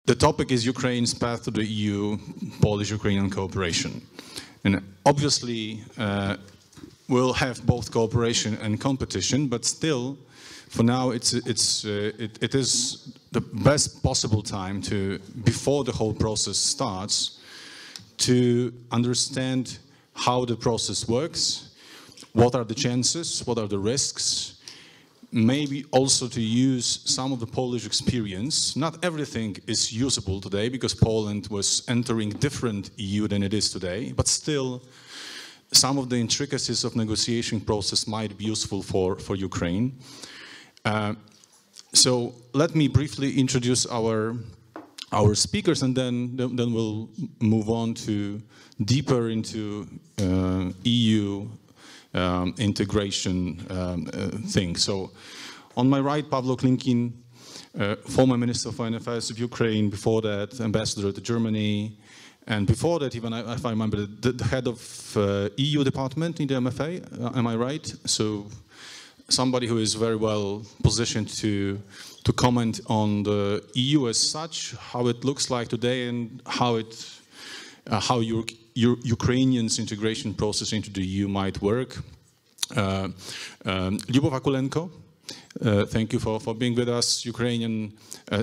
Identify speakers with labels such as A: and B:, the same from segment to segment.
A: The topic is Ukraine's path to the EU, Polish-Ukrainian cooperation. And obviously, we'll have both cooperation and competition, but still, for now, it is the best possible time to, before the whole process starts, to understand how the process works, what are the chances, what are the risks, maybe also to use some of the Polish experience. Not everything is usable today because Poland was entering different EU than it is today, but still some of the intricacies of negotiation process might be useful for Ukraine. So let me briefly introduce our speakers, and then we'll move on to deeper into EU integration thing. So on my right, Pavlo Klimkin, former Minister of Foreign Affairs of Ukraine, before that Ambassador to Germany, and before that even, if I remember, the head of EU department in the MFA, am I right? So somebody who is very well positioned to comment on the EU as such, how it looks like today, and how Ukrainians' integration process into the EU might work. Lubov Akulenko, thank you for being with us. Ukrainian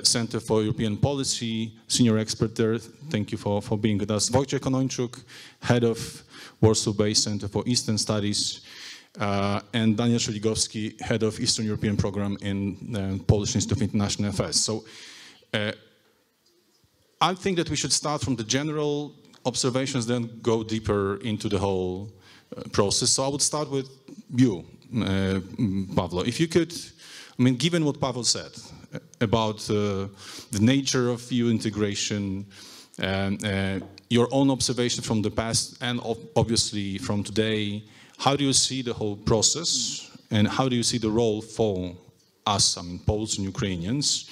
A: Center for European Policy, senior expert there. Thank you for being with us. Wojciech Konończuk, head of Warsaw-based Center for Eastern Studies, and Daniel Szeligowski, head of Eastern European Program in Polish Institute of International Affairs. So I think that we should start from the general observations, then go deeper into the whole process. So I would start with you, Pavlo. If you could, I mean, given what Pavlo said about the nature of EU integration, your own observation from the past and obviously from today, how do you see the whole process, and how do you see the role for us, I mean, Poles and Ukrainians?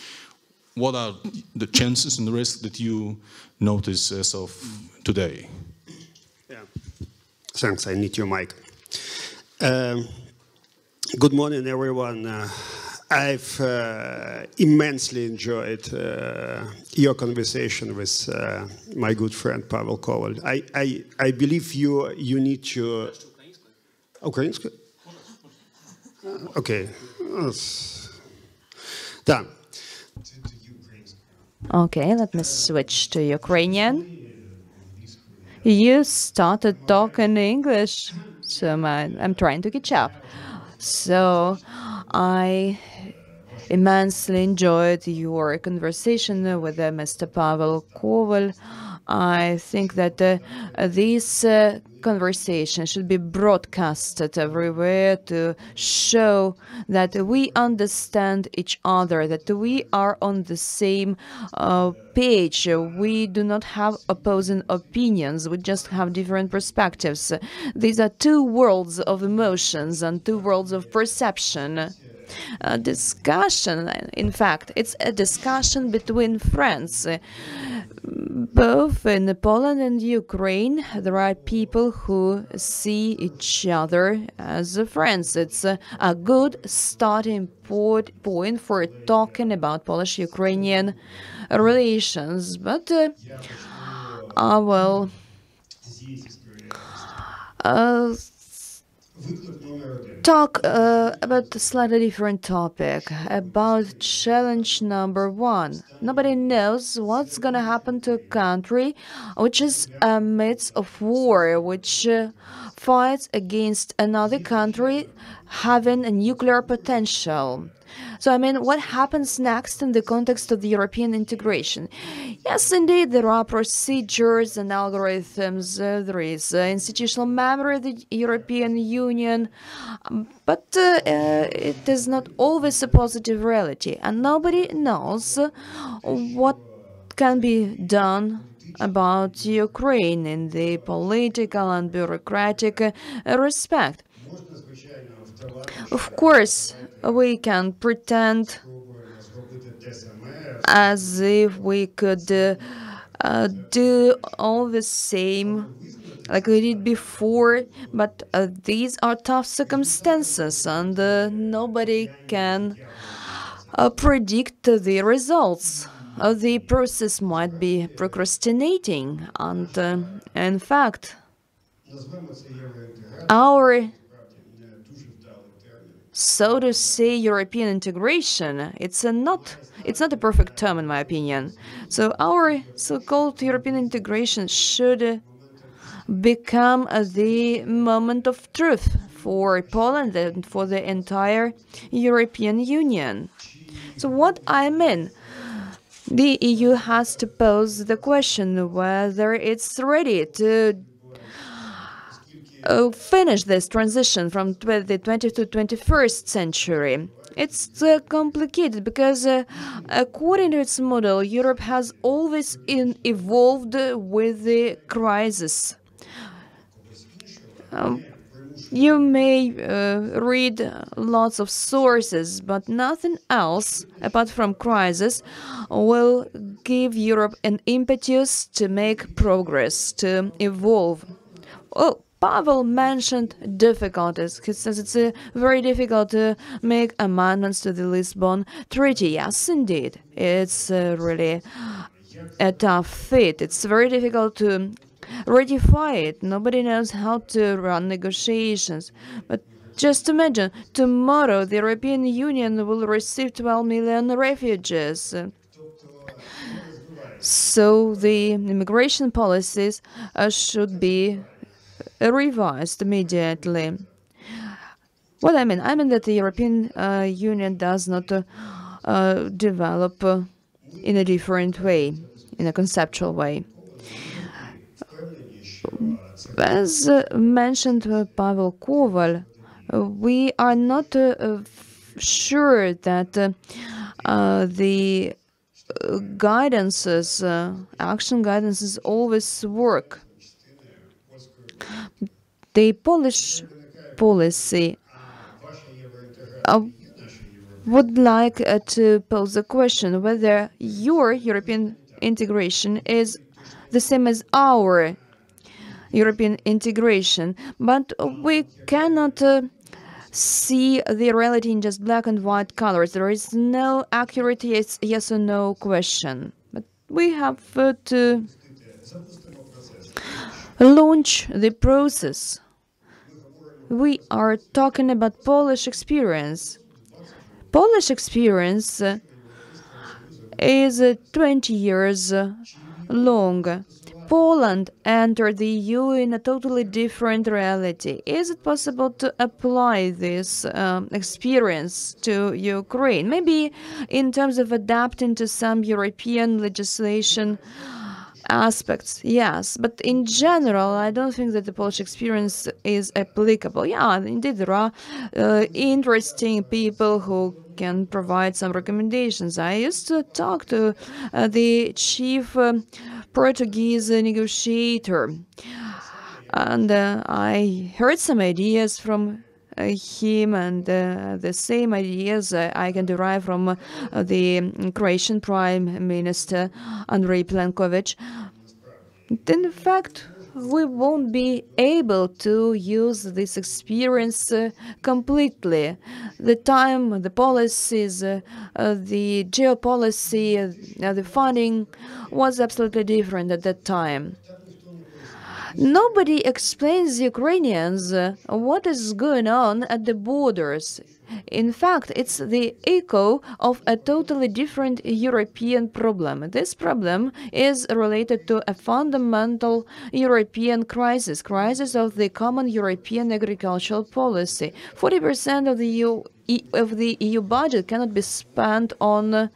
A: What are the chances and the risks that you notice as of today?
B: Yeah. Thanks, I need your mic. Good morning, everyone. I've immensely enjoyed your conversation with my good friend Pavel Koval. I believe you need to... Українською? Okay. Done.
C: Okay, let me switch to Ukrainian. You started talking English, so I'm trying to catch up. So I immensely enjoyed your conversation with Mr. Pavel Koval. I think that this conversation should be broadcasted everywhere to show that we understand each other, that we are on the same page. We do not have opposing opinions, we just have different perspectives. These are two worlds of emotions and two worlds of perception. A discussion, in fact, it's a discussion between friends. Both in Poland and Ukraine, there are people who see each other as friends. It's a good starting point for talking about Polish-Ukrainian relations. But, well, talk about a slightly different topic, about challenge number one. Nobody knows what's going to happen to a country which is amidst of war, which fights against another country having a nuclear potential. So, I mean, what happens next in the context of the European integration? Yes, indeed, there are procedures and algorithms. There is institutional memory of the European Union, but it is not always a positive reality, and nobody knows what can be done about Ukraine in the political and bureaucratic respect. Of course, we can pretend as if we could do all the same like we did before, but these are tough circumstances, and nobody can predict the results the process might be procrastinating, and in fact, our, so to say, European integration, it's not a perfect term in my opinion. So our so-called European integration should become the moment of truth for Poland and for the entire European Union. So what I mean, the EU has to pose the question whether it's ready to finish this transition from the 20th to 21st century. It's complicated because, according to its model, Europe has always evolved with the crisis. You may read lots of sources, but nothing else, apart from crisis, will give Europe an impetus to make progress, to evolve. Oh, Pavlo mentioned difficulties. He says it's very difficult to make amendments to the Lisbon Treaty. Yes, indeed. It's really a tough feat. It's very difficult to ratify it. Nobody knows how to run negotiations. But just imagine, tomorrow the European Union will receive 12 million refugees. So the immigration policies should be revised immediately. What I mean? I mean that the European Union does not develop in a different way, in a conceptual way. As mentioned Pavel Koval, we are not sure that the guidances, action guidances always work. The Polish policy would like to pose a question whether your European integration is the same as our European integration, but we cannot see the reality in just black and white colors. There is no accurate yes or no question, but we have to launch the process. We are talking about Polish experience. Polish experience is 20 years long. Poland entered the EU in a totally different reality. Is it possible to apply this experience to Ukraine? Maybe in terms of adapting to some European legislation aspects, yes, but in general, I don't think that the Polish experience is applicable. Yeah, indeed, there are interesting people who can provide some recommendations. I used to talk to the chief Portuguese negotiator, and I heard some ideas from him, and the same ideas I can derive from the Croatian Prime Minister Andrej Plenković. In fact, we won't be able to use this experience completely. The time, the policies, the geopolicy, the funding was absolutely different at that time. Nobody explains Ukrainians what is going on at the borders. In fact, it's the echo of a totally different European problem. This problem is related to a fundamental European crisis of the common European agricultural policy. 40% of the EU budget cannot be spent on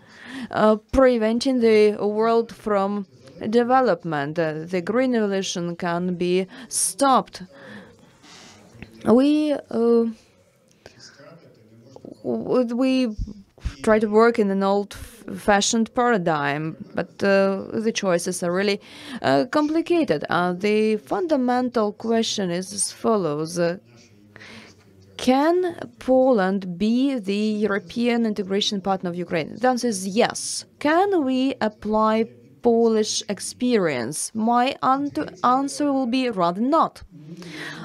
C: preventing the world from development. The green revolution can be stopped. We try to work in an old-fashioned paradigm, but the choices are really complicated. The fundamental question is as follows. Can Poland be the European integration partner of Ukraine? The answer is yes. Can we apply Polish experience? My answer will be rather not.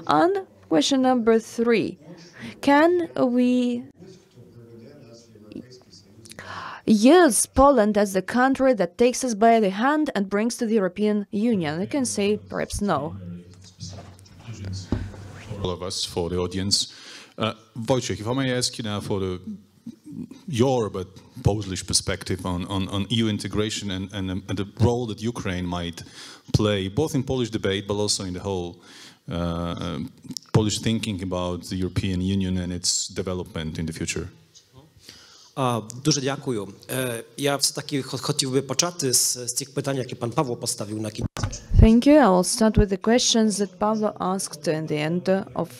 C: And question number 3. Can we use Poland as the country that takes us by the hand and brings to the European Union? I can say perhaps no.
A: All of us, for the audience. Wojciech, if I may ask you now for your but Polish perspective on EU integration and the role that Ukraine might play, both in Polish debate but also in the whole Polish thinking about the European Union and its development in the future.
D: Дуже дякую. Я все-таки хотів би почати з тих питань, які пан Павло поставив на кінець.
C: Thank you. I will start with the questions that Pavlo asked in the end of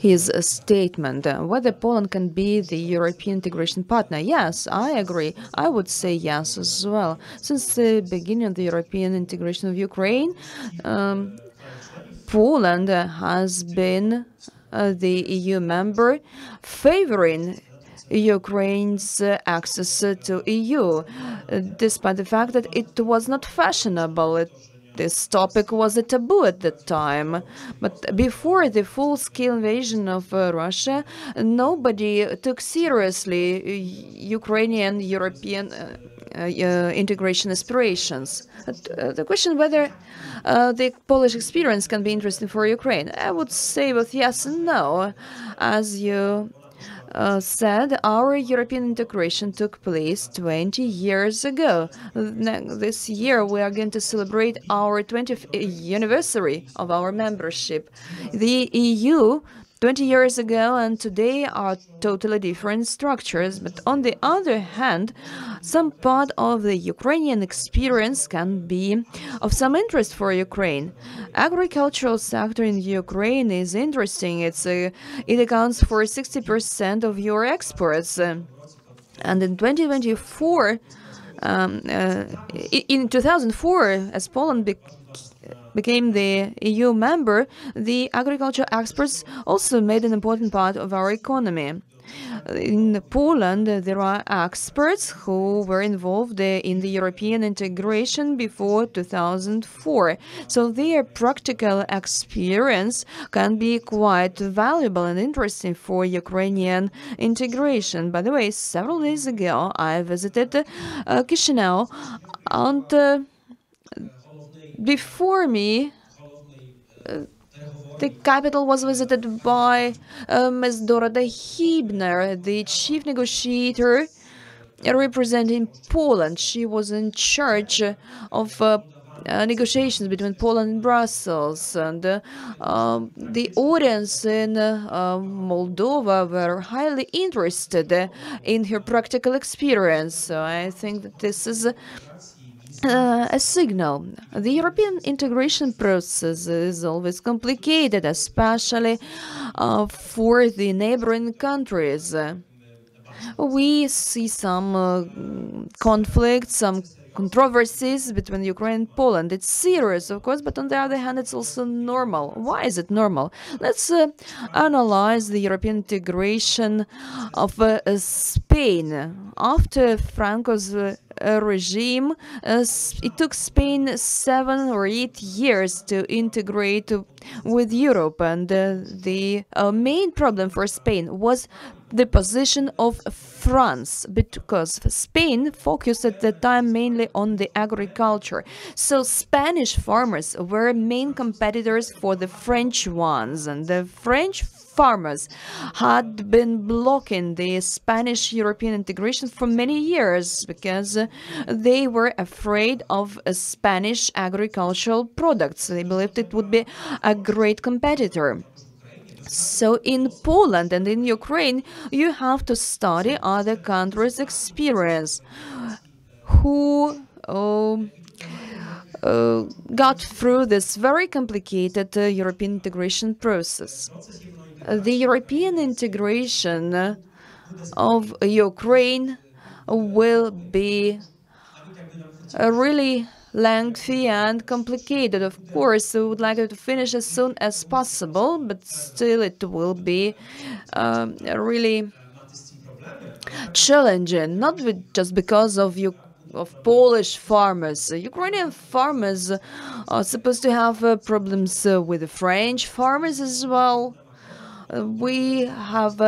C: his statement. Whether Poland can be the European integration partner. Yes, I agree. I would say yes as well. Since the beginning of the European integration of Ukraine, Poland has been the EU member favoring Ukraine's access to EU, despite the fact that it was not fashionable. This topic was a taboo at the time. But before the full-scale invasion of Russia, nobody took seriously Ukrainian European integration aspirations. The question whether the Polish experience can be interesting for Ukraine, I would say both yes and no. As you said, our European integration took place 20 years ago. This year we are going to celebrate our 20th anniversary of our membership. The EU 20 years ago and today are totally different structures, but on the other hand, some part of the Ukrainian experience can be of some interest for Ukraine. Agricultural sector in Ukraine is interesting. It accounts for 60% of your exports. And in 2024, in 2004, as Poland became the EU member, the agricultural exports also made an important part of our economy. In Poland, there are experts who were involved in the European integration before 2004. So their practical experience can be quite valuable and interesting for Ukrainian integration. By the way, several days ago, I visited Chisinau, and before me, the capital was visited by Ms. Dorota Hibner, the chief negotiator representing Poland. She was in charge of negotiations between Poland and Brussels. And the audience in Moldova were highly interested in her practical experience. So I think that this is a signal. The European integration process is always complicated, especially for the neighboring countries. We see some conflicts, some controversies between Ukraine and Poland. It's serious, of course, but on the other hand, it's also normal. Why is it normal? Let's analyze the European integration of Spain. After Franco's regime, it took Spain 7 or 8 years to integrate with Europe, and the main problem for Spain was the position of France, because Spain focused at the time mainly on the agriculture. So Spanish farmers were main competitors for the French ones, and the French farmers had been blocking the Spanish European integration for many years because they were afraid of Spanish agricultural products. They believed it would be a great competitor. So in Poland and in Ukraine, you have to study other countries' experience who got through this very complicated European integration process. The European integration of Ukraine will be really lengthy and complicated. Of course, we would like it to finish as soon as possible, but still it will be really challenging, not just because of Polish farmers. Ukrainian farmers are supposed to have problems with the French farmers as well. we have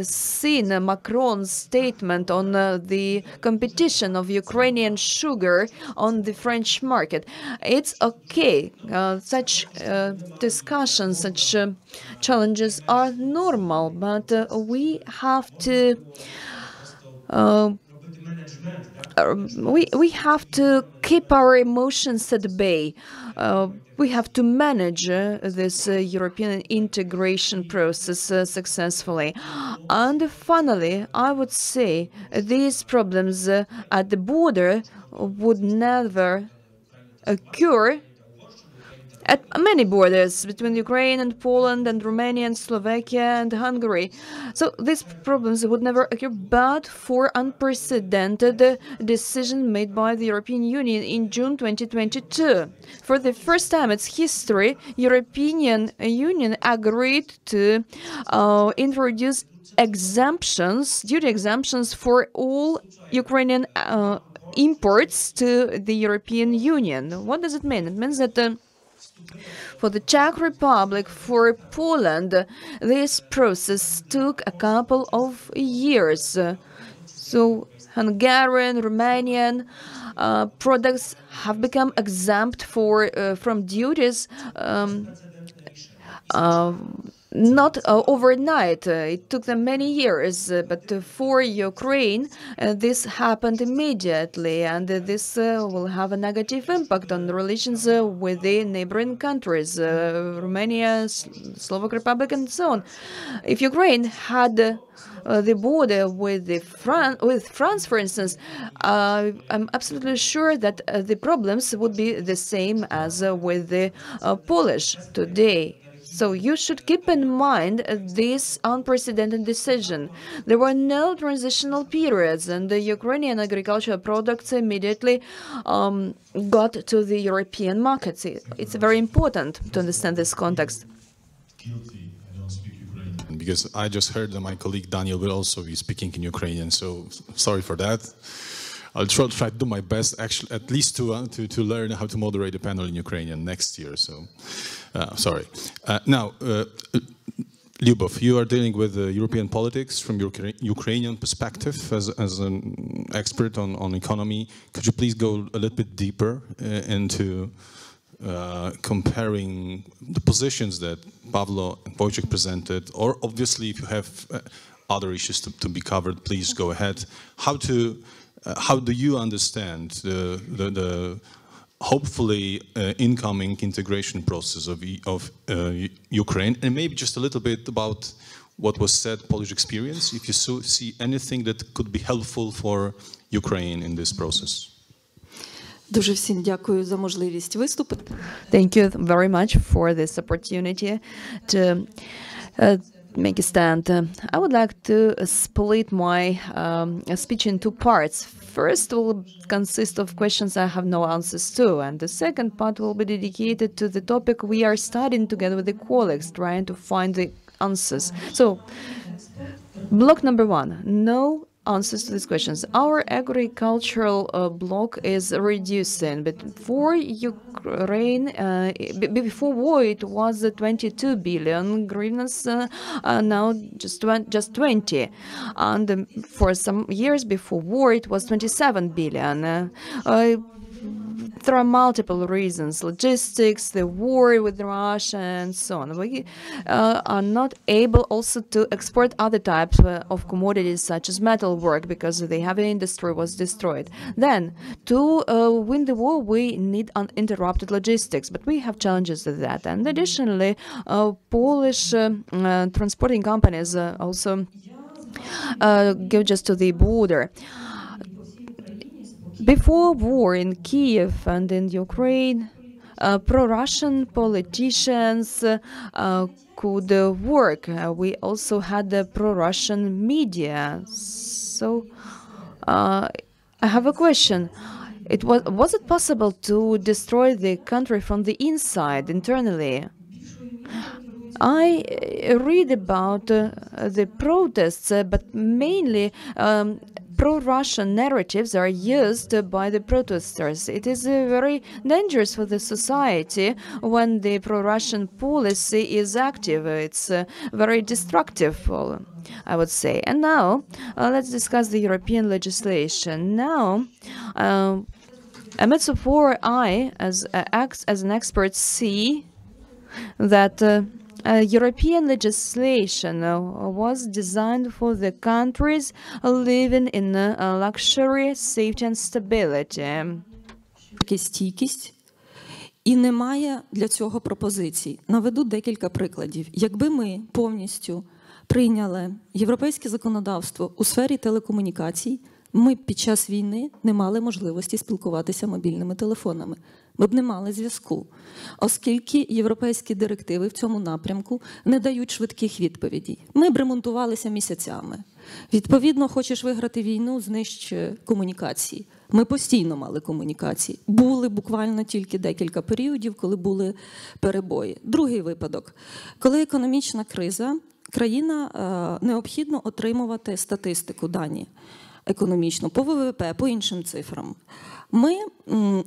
C: seen Macron's statement on the competition of Ukrainian sugar on the French market. It's okay. Such discussions, such challenges are normal, but we have to we have to keep our emotions at bay. We have to manage this European integration process successfully. And finally, I would say these problems at the border would never occur at many borders between Ukraine and Poland and Romania and Slovakia and Hungary. So these problems would never occur but for unprecedented decision made by the European Union in June 2022. For the first time in its history, European Union agreed to introduce exemptions, duty exemptions for all Ukrainian imports to the European Union. What does it mean? It means that for the Czech Republic, for Poland, this process took a couple of years. So Hungarian, Romanian products have become exempt from duties not overnight. It took them many years, but for Ukraine, this happened immediately, and this will have a negative impact on the relations with the neighboring countries, Romania, Slovak Republic, and so on. If Ukraine had the border with France, for instance, I'm absolutely sure that the problems would be the same as with the Polish today. So you should keep in mind this unprecedented decision. There were no transitional periods, and the Ukrainian agricultural products immediately got to the European markets. It's very important to understand this context.
A: Because I just heard that my colleague Daniel will also be speaking in Ukrainian, so sorry for that. I'll try to do my best, actually, at least to learn how to moderate a panel in Ukrainian next year. So, sorry. Now, Lubov, you are dealing with European politics from your Ukrainian perspective as an expert on economy. Could you please go a little bit deeper into comparing the positions that Pavlo and Wojciech presented, or obviously if you have other issues to be covered, please go ahead. How do you understand the hopefully incoming integration process of Ukraine, and maybe just a little bit about what was said, Polish experience, if you see anything that could be helpful for Ukraine in this process?
E: Дуже всім дякую за можливість виступити.
C: Thank you very much for this opportunity to make a stand. I would like to split my speech in two parts. First will consist of questions I have no answers to, and the second part will be dedicated to the topic we are studying together with the colleagues, trying to find the answers. So, block number one, no answers to these questions. Our agricultural block is reducing, but for Ukraine, before war it was 22 billion hryvnias, now just 20, and for some years before war it was 27 billion. There are multiple reasons: logistics, the war with Russia, and so on. We are not able also to export other types of commodities such as metalwork because the heavy industry was destroyed. Then, to win the war, we need uninterrupted logistics, but we have challenges with that. And additionally, Polish transporting companies also go just to the border. Before war in Kiev and in Ukraine, pro-Russian politicians could work. We also had the pro-Russian media. So I have a question. Was it possible to destroy the country from the inside, internally? I read about the protests, but mainly pro-Russian narratives are used by the protesters. It is very dangerous for the society when the pro-Russian policy is active. It's very destructive, I would say. And now, let's discuss the European legislation. Now, Metsopor, I, as an expert, see that European legislation was designed for the countries living in luxury, safety and stability.
E: Стійкість. І немає для цього пропозицій. Наведу декілька прикладів. Якби ми повністю прийняли європейське законодавство у сфері телекомунікацій, ми під час війни не мали можливості спілкуватися мобільними телефонами. Ми б не мали зв'язку, оскільки європейські директиви в цьому напрямку не дають швидких відповідей. Ми б ремонтувалися місяцями. Відповідно, хочеш виграти війну, знищ комунікації. Ми постійно мали комунікації. Були буквально тільки декілька періодів, коли були перебої. Другий випадок. Коли економічна криза, країна необхідно отримувати статистику, дані економічно, по ВВП, по іншим цифрам.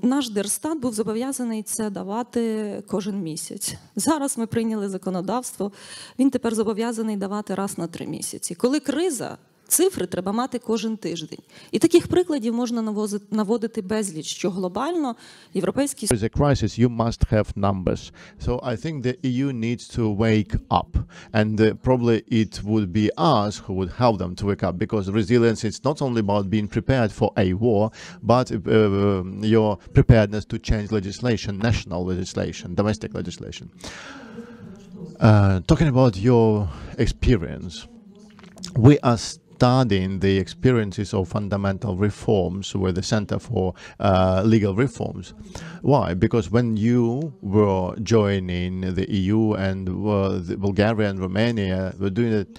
E: Наш Держстат був зобов'язаний це давати кожен місяць. Зараз ми прийняли законодавство, він тепер зобов'язаний давати раз на 3 місяці. Коли криза, цифри треба мати кожен тиждень. І таких прикладів можна наводити безліч, що глобально європейський...
F: There is a crisis, you must have numbers. So I think the EU needs to wake up. And probably it would be us who would help them to wake up, because resilience is not only about being prepared for a war, but your preparedness to change legislation, national legislation, domestic legislation. Talking about your experience, we are studying the experiences of fundamental reforms with the Center for Legal Reforms. Why? Because when you were joining the EU and Bulgaria and Romania were doing it,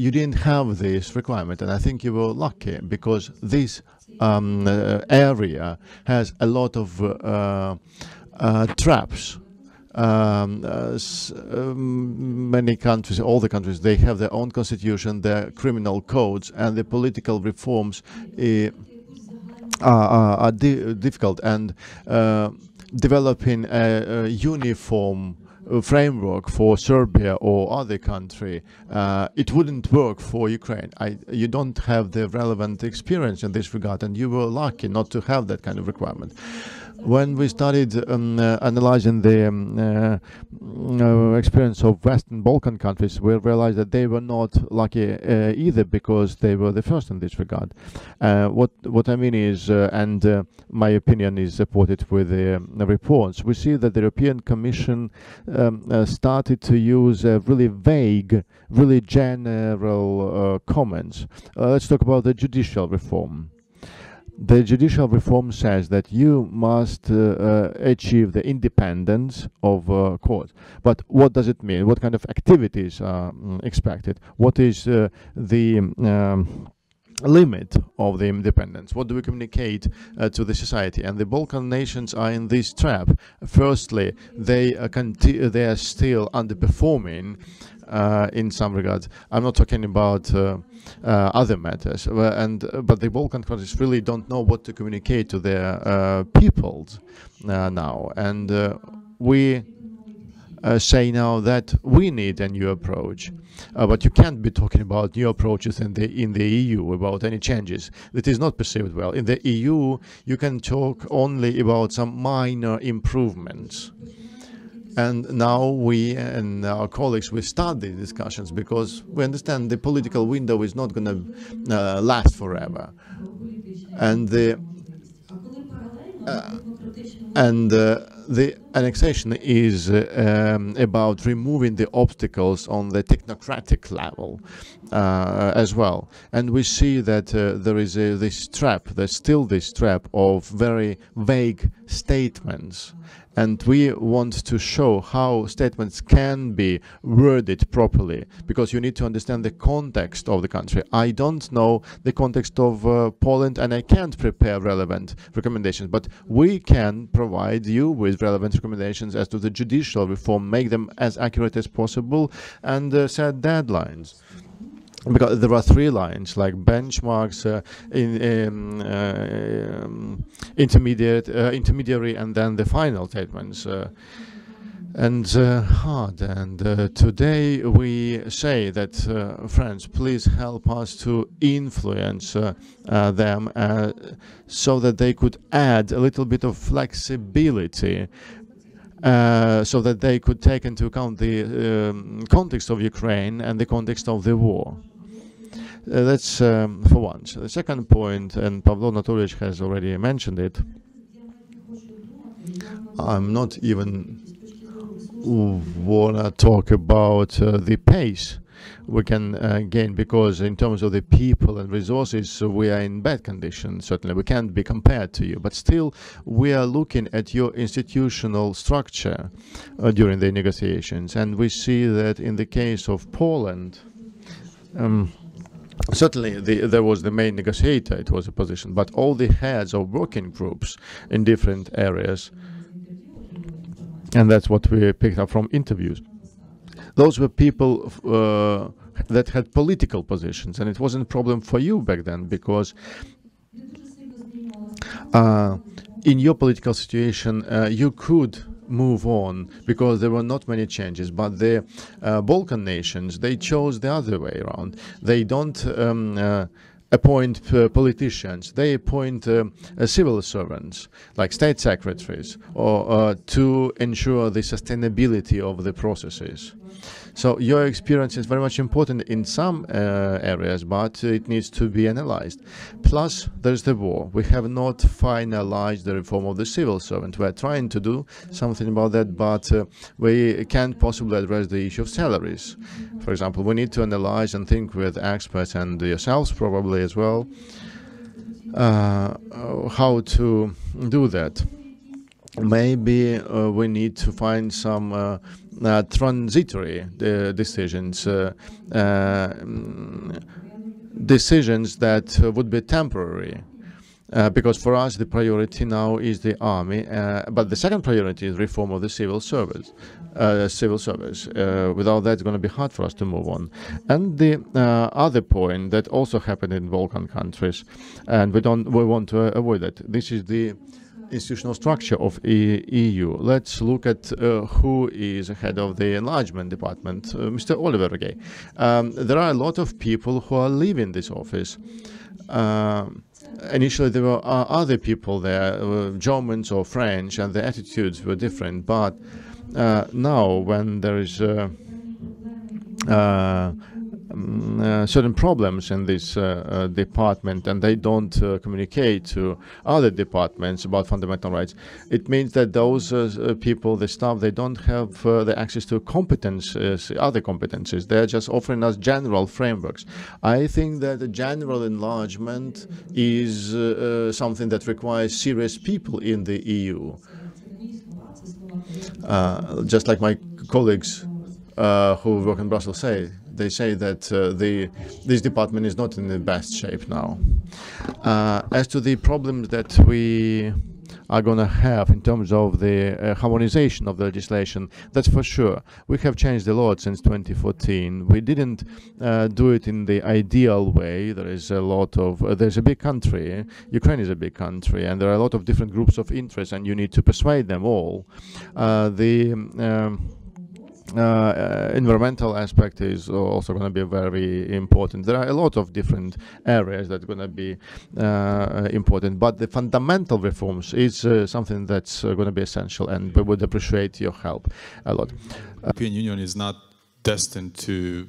F: you didn't have this requirement, and I think you were lucky, because this area has a lot of traps. Many countries, all the countries, they have their own constitution, their criminal codes, and the political reforms are difficult, and developing a uniform framework for Serbia or other country, it wouldn't work for Ukraine. You don't have the relevant experience in this regard, and you were lucky not to have that kind of requirement. When we started analyzing the experience of Western Balkan countries, we realized that they were not lucky either, because they were the first in this regard. What I mean is, and my opinion is supported with the reports, we see that the European Commission started to use really vague, really general comments. Let's talk about the judicial reform. The judicial reform says that you must achieve the independence of courts. But what does it mean? What kind of activities are expected? What is the limit of the independence? What do we communicate to the society? And the Balkan nations are in this trap. Firstly, they are still underperforming in some regards. I'm not talking about other matters, but the Balkan countries really don't know what to communicate to their peoples now. And we say now that we need a new approach, but you can't be talking about new approaches in the EU about any changes. That is not perceived well. In the EU, you can talk only about some minor improvements. And now we and our colleagues, we start these discussions because we understand the political window is not going to last forever. And the annexation is about removing the obstacles on the technocratic level as well. And we see that there is there's still this trap of very vague statements. And we want to show how statements can be worded properly, because you need to understand the context of the country. I don't know the context of Poland, and I can't prepare relevant recommendations, but we can provide you with relevant recommendations as to the judicial reform, make them as accurate as possible, and set deadlines. because there are 3 lines like benchmarks, intermediary, and then the final statements. And today we say that, friends, please help us to influence them so that they could add a little bit of flexibility, so that they could take into account the context of Ukraine and the context of the war. That's for once. The second point, and Pavlo Anatolievich has already mentioned it, I'm not even want to talk about the pace we can gain, because in terms of the people and resources, we are in bad condition. Certainly we can't be compared to you, but still we are looking at your institutional structure during the negotiations, and we see that in the case of Poland, certainly there was the main negotiator, it was a position, but all the heads of working groups in different areas, and that's what we picked up from interviews, those were people that had political positions, and it wasn't a problem for you back then, because in your political situation you could move on because there were not many changes. But the Balkan nations, they chose the other way around. They don't appoint politicians, they appoint civil servants like state secretaries, or to ensure the sustainability of the processes. So your experience is very much important in some areas, but it needs to be analyzed. Plus, there's the war. We have not finalized the reform of the civil servant. We're trying to do something about that, but we can't possibly address the issue of salaries. For example, we need to analyze and think with experts and yourselves probably as well how to do that. Maybe we need to find some transitory decisions, decisions that would be temporary, because for us the priority now is the army, but the second priority is reform of the civil service. Without that, it's going to be hard for us to move on. And the other point that also happened in Balkan countries, and we want to avoid that. This is the institutional structure of EU. Let's look at who is head of the enlargement department, Mr. Oliver again. There are a lot of people who are leaving this office. Initially there were other people there, Germans or French, and the attitudes were different, but now when there is certain problems in this department, and they don't communicate to other departments about fundamental rights, it means that those people, the staff, they don't have the access to competences, other competences. They're just offering us general frameworks. I think that the general enlargement is something that requires serious people in the EU. Just like my colleagues who work in Brussels say, they say that this department is not in the best shape now. As to the problems that we are going to have in terms of the harmonization of the legislation, that's for sure. We have changed a lot since 2014. We didn't do it in the ideal way. There is a lot of, there's a big country, Ukraine is a big country, and there are a lot of different groups of interest, and you need to persuade them all. Environmental aspect is also going to be very important. There are a lot of different areas that are going to be important, but the fundamental reforms is something that's going to be essential, and we would appreciate your help a lot.
A: The European Union is not destined to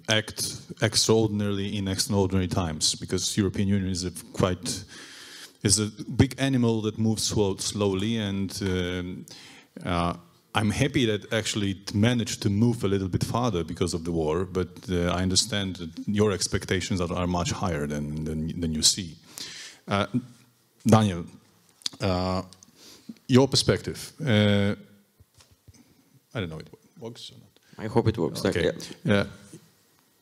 A: act extraordinarily in extraordinary times, because European Union is a big animal that moves slowly, and I'm happy that actually it managed to move a little bit farther because of the war, but I understand that your expectations are much higher than you see. Daniel, your perspective. I don't know, it works or not?
G: I hope it works.
A: Okay.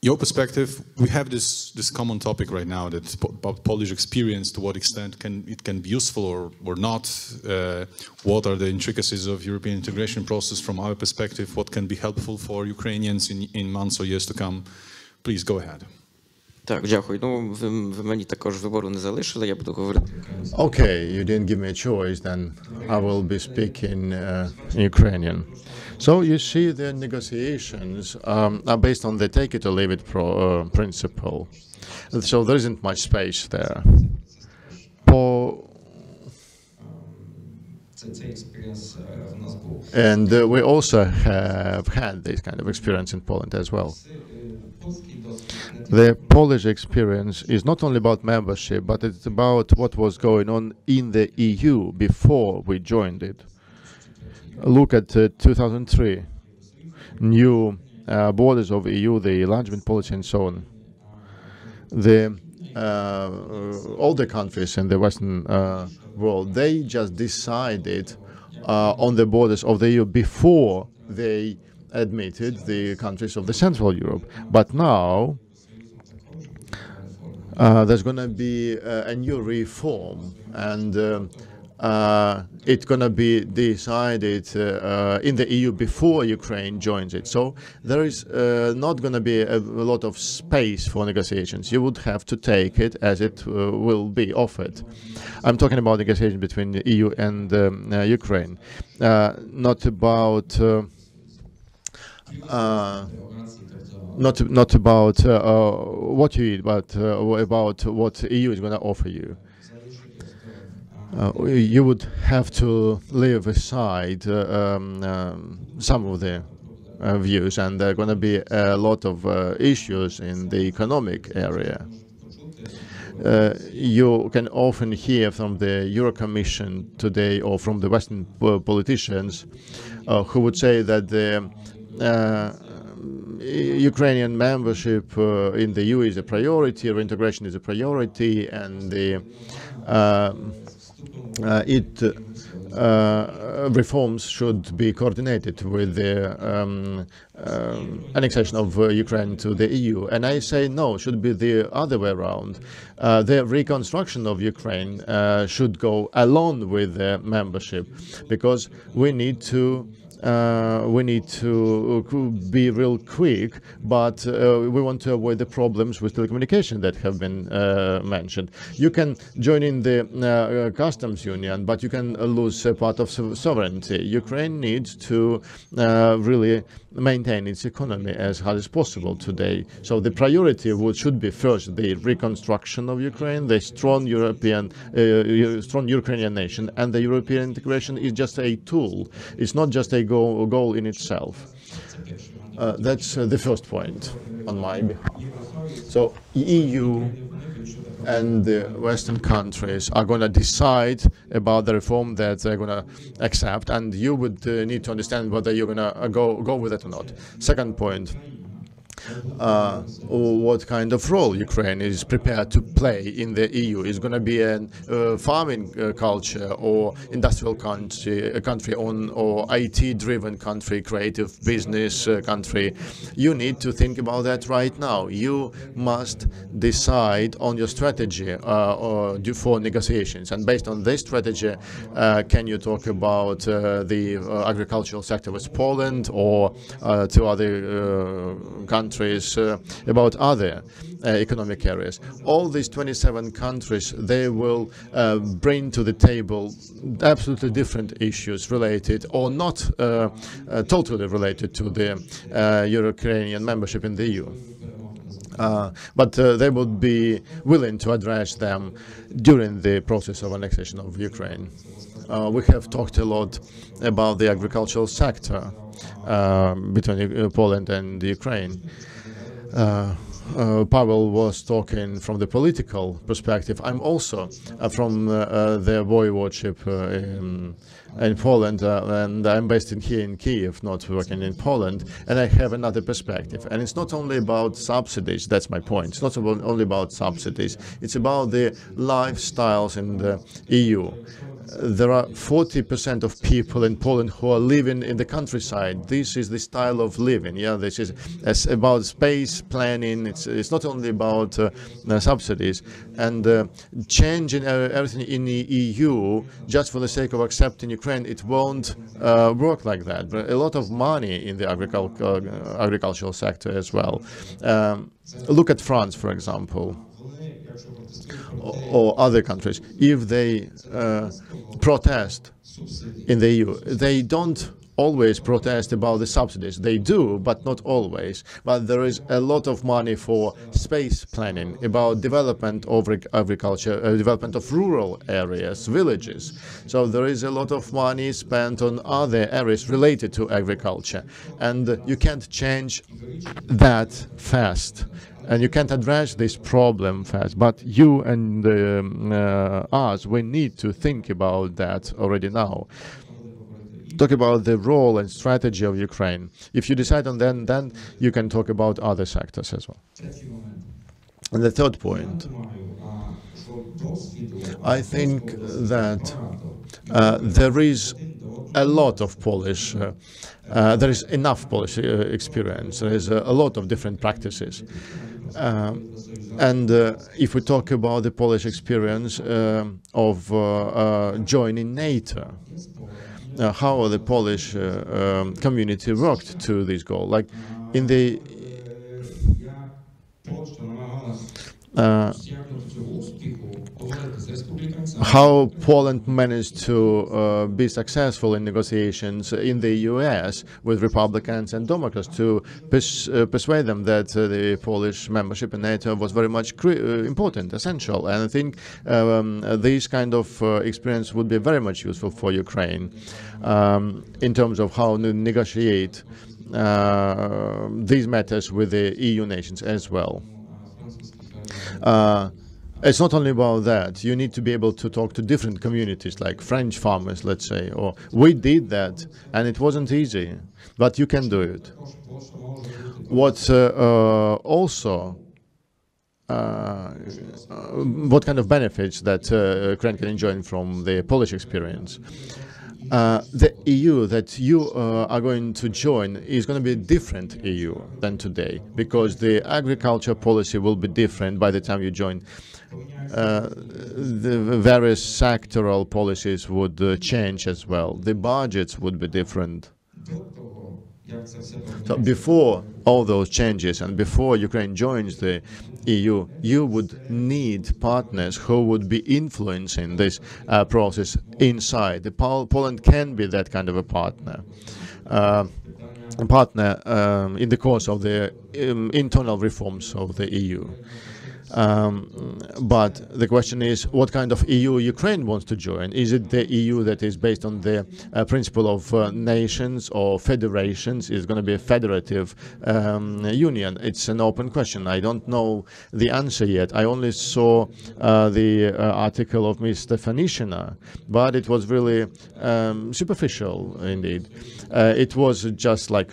A: Your perspective, we have this common topic right now, that about Polish experience, to what extent it can be useful or not, what are the intricacies of European integration process from our perspective, what can be helpful for Ukrainians in months or years to come. Please go ahead.
G: Так, дякую. Ну, ви мені також вибору не залишили, я буду говорити.
F: Okay, you didn't give me a choice, then I will be speaking Ukrainian. So you see the negotiations are based on the take it or leave it principle. So there isn't much space there. And we also have had this kind of experience in Poland as well. The Polish experience is not only about membership, but it's about what was going on in the EU before we joined it. Look at 2003, new borders of EU, the enlargement policy and so on. All the countries in the Western world, they just decided on the borders of the EU before they admitted the countries of the Central Europe. But now there's going to be a new reform, and it's going to be decided in the EU before Ukraine joins it. So there is not going to be a lot of space for negotiations. You would have to take it as it will be offered. I'm talking about negotiations between the EU and Ukraine, not about not about what you eat, but about what EU is going to offer you. You would have to leave aside some of the views, and there are going to be a lot of issues in the economic area. You can often hear from the Euro Commission today, or from the Western politicians, who would say that the Ukrainian membership in the EU is a priority, reintegration is a priority, and the reforms should be coordinated with the annexation of Ukraine to the EU. And I say no, it should be the other way around. The reconstruction of Ukraine should go along with the membership, because we need to be real quick, but we want to avoid the problems with telecommunication that have been mentioned. You can join in the customs union, but you can lose a part of sovereignty. Ukraine needs to really maintain its economy as hard as possible today. So the priority should be first the reconstruction of Ukraine, the strong Ukrainian nation, and the European integration is just a tool. It's not just a goal in itself. That's the first point on my behalf. So EU and the Western countries are going to decide about the reform that they're going to accept, and you would need to understand whether you're going to go with it or not. Second point, what kind of role Ukraine is prepared to play in the EU. Is going to be a farming culture, or industrial country, or IT-driven country, creative business country? You need to think about that right now. You must decide on your strategy for negotiations, and based on this strategy, can you talk about the agricultural sector with Poland, or to other countries, about other economic areas? All these 27 countries, they will bring to the table absolutely different issues related, or not totally related, to the Ukrainian membership in the EU. But they would be willing to address them during the process of annexation of Ukraine. We have talked a lot about the agricultural sector between Poland and Ukraine. Pavlo was talking from the political perspective. I'm also from the voivodeship in Poland, and I'm based here in Kiev, not working in Poland, and I have another perspective. And it's not only about subsidies, that's my point. It's not only about subsidies, it's about the lifestyles in the EU. there are 40% of people in Poland who are living in the countryside. This is the style of living. Yeah, this is about space planning. It's not only about subsidies and changing everything in the EU just for the sake of accepting Ukraine. It won't work like that. But a lot of money in the agricultural sector as well. Look at France, for example, or other countries. If they protest in the EU, they don't always protest about the subsidies. They do, but not always. But there is a lot of money for space planning, about development of agriculture, development of rural areas, villages. So there is a lot of money spent on other areas related to agriculture. And you can't change that fast. And you can't address this problem fast. But you and us, we need to think about that already now. Talk about the role and strategy of Ukraine. If you decide on that, then you can talk about other sectors as well. And the third point, I think that there is a lot of Polish, there is enough Polish experience. There is a lot of different practices. And if we talk about the Polish experience of joining NATO, how the Polish community worked to this goal. Like in the how Poland managed to be successful in negotiations in the US with Republicans and Democrats to persuade them that the Polish membership in NATO was very much important, essential. And I think this kind of experience would be very much useful for Ukraine in terms of how to negotiate these matters with the EU nations as well. It's not only about that. You need to be able to talk to different communities, like French farmers, let's say. Or we did that, and it wasn't easy, but you can do it. What also, what kind of benefits that Ukraine can enjoy from the Polish experience? The EU that you are going to join is going to be a different EU than today, because the agriculture policy will be different by the time you join. The various sectoral policies would change as well. The budgets would be different. So before all those changes and before Ukraine joins the EU, you would need partners who would be influencing this process inside. Poland can be that kind of a partner. In the course of the internal reforms of the EU. But the question is, what kind of EU Ukraine wants to join? Is it the EU that is based on the principle of nations or federations? Is it going to be a federative union? It's an open question. I don't know the answer yet. I only saw the article of Ms. Stefanishina, but it was really superficial indeed. It was just like,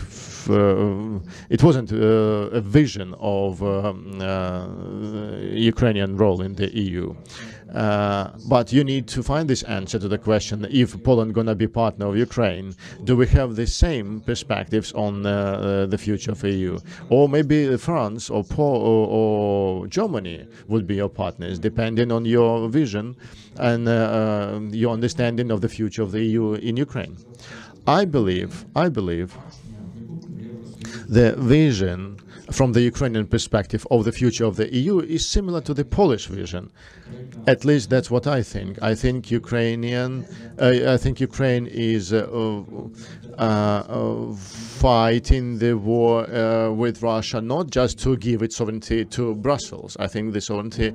F: it wasn't a vision of Ukrainian role in the EU. But you need to find this answer to the question, if Poland going to be partner of Ukraine, do we have the same perspectives on the future of EU? Or maybe France or Germany would be your partners, depending on your vision and your understanding of the future of the EU in Ukraine. I believe the vision from the Ukrainian perspective of the future of the EU is similar to the Polish vision. At least that's what I think. I think Ukraine is fighting the war with Russia not just to give its sovereignty to Brussels. I think the sovereignty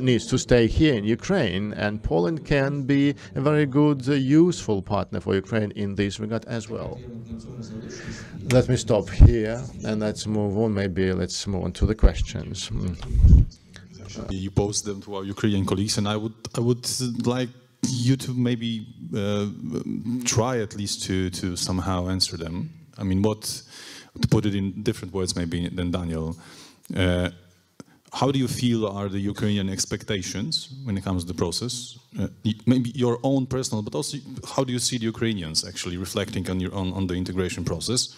F: needs to stay here in Ukraine, and Poland can be a very good, useful partner for Ukraine in this regard as well. Let me stop here and let's move on. Maybe let's move on to the questions.
A: You posed them to our Ukrainian colleagues, and I would like you to maybe try at least to somehow answer them. I mean, to put it in different words maybe than Daniel. how do you feel are the Ukrainian expectations when it comes to the process? Maybe your own personal, but also how do you see the Ukrainians actually reflecting on the integration process?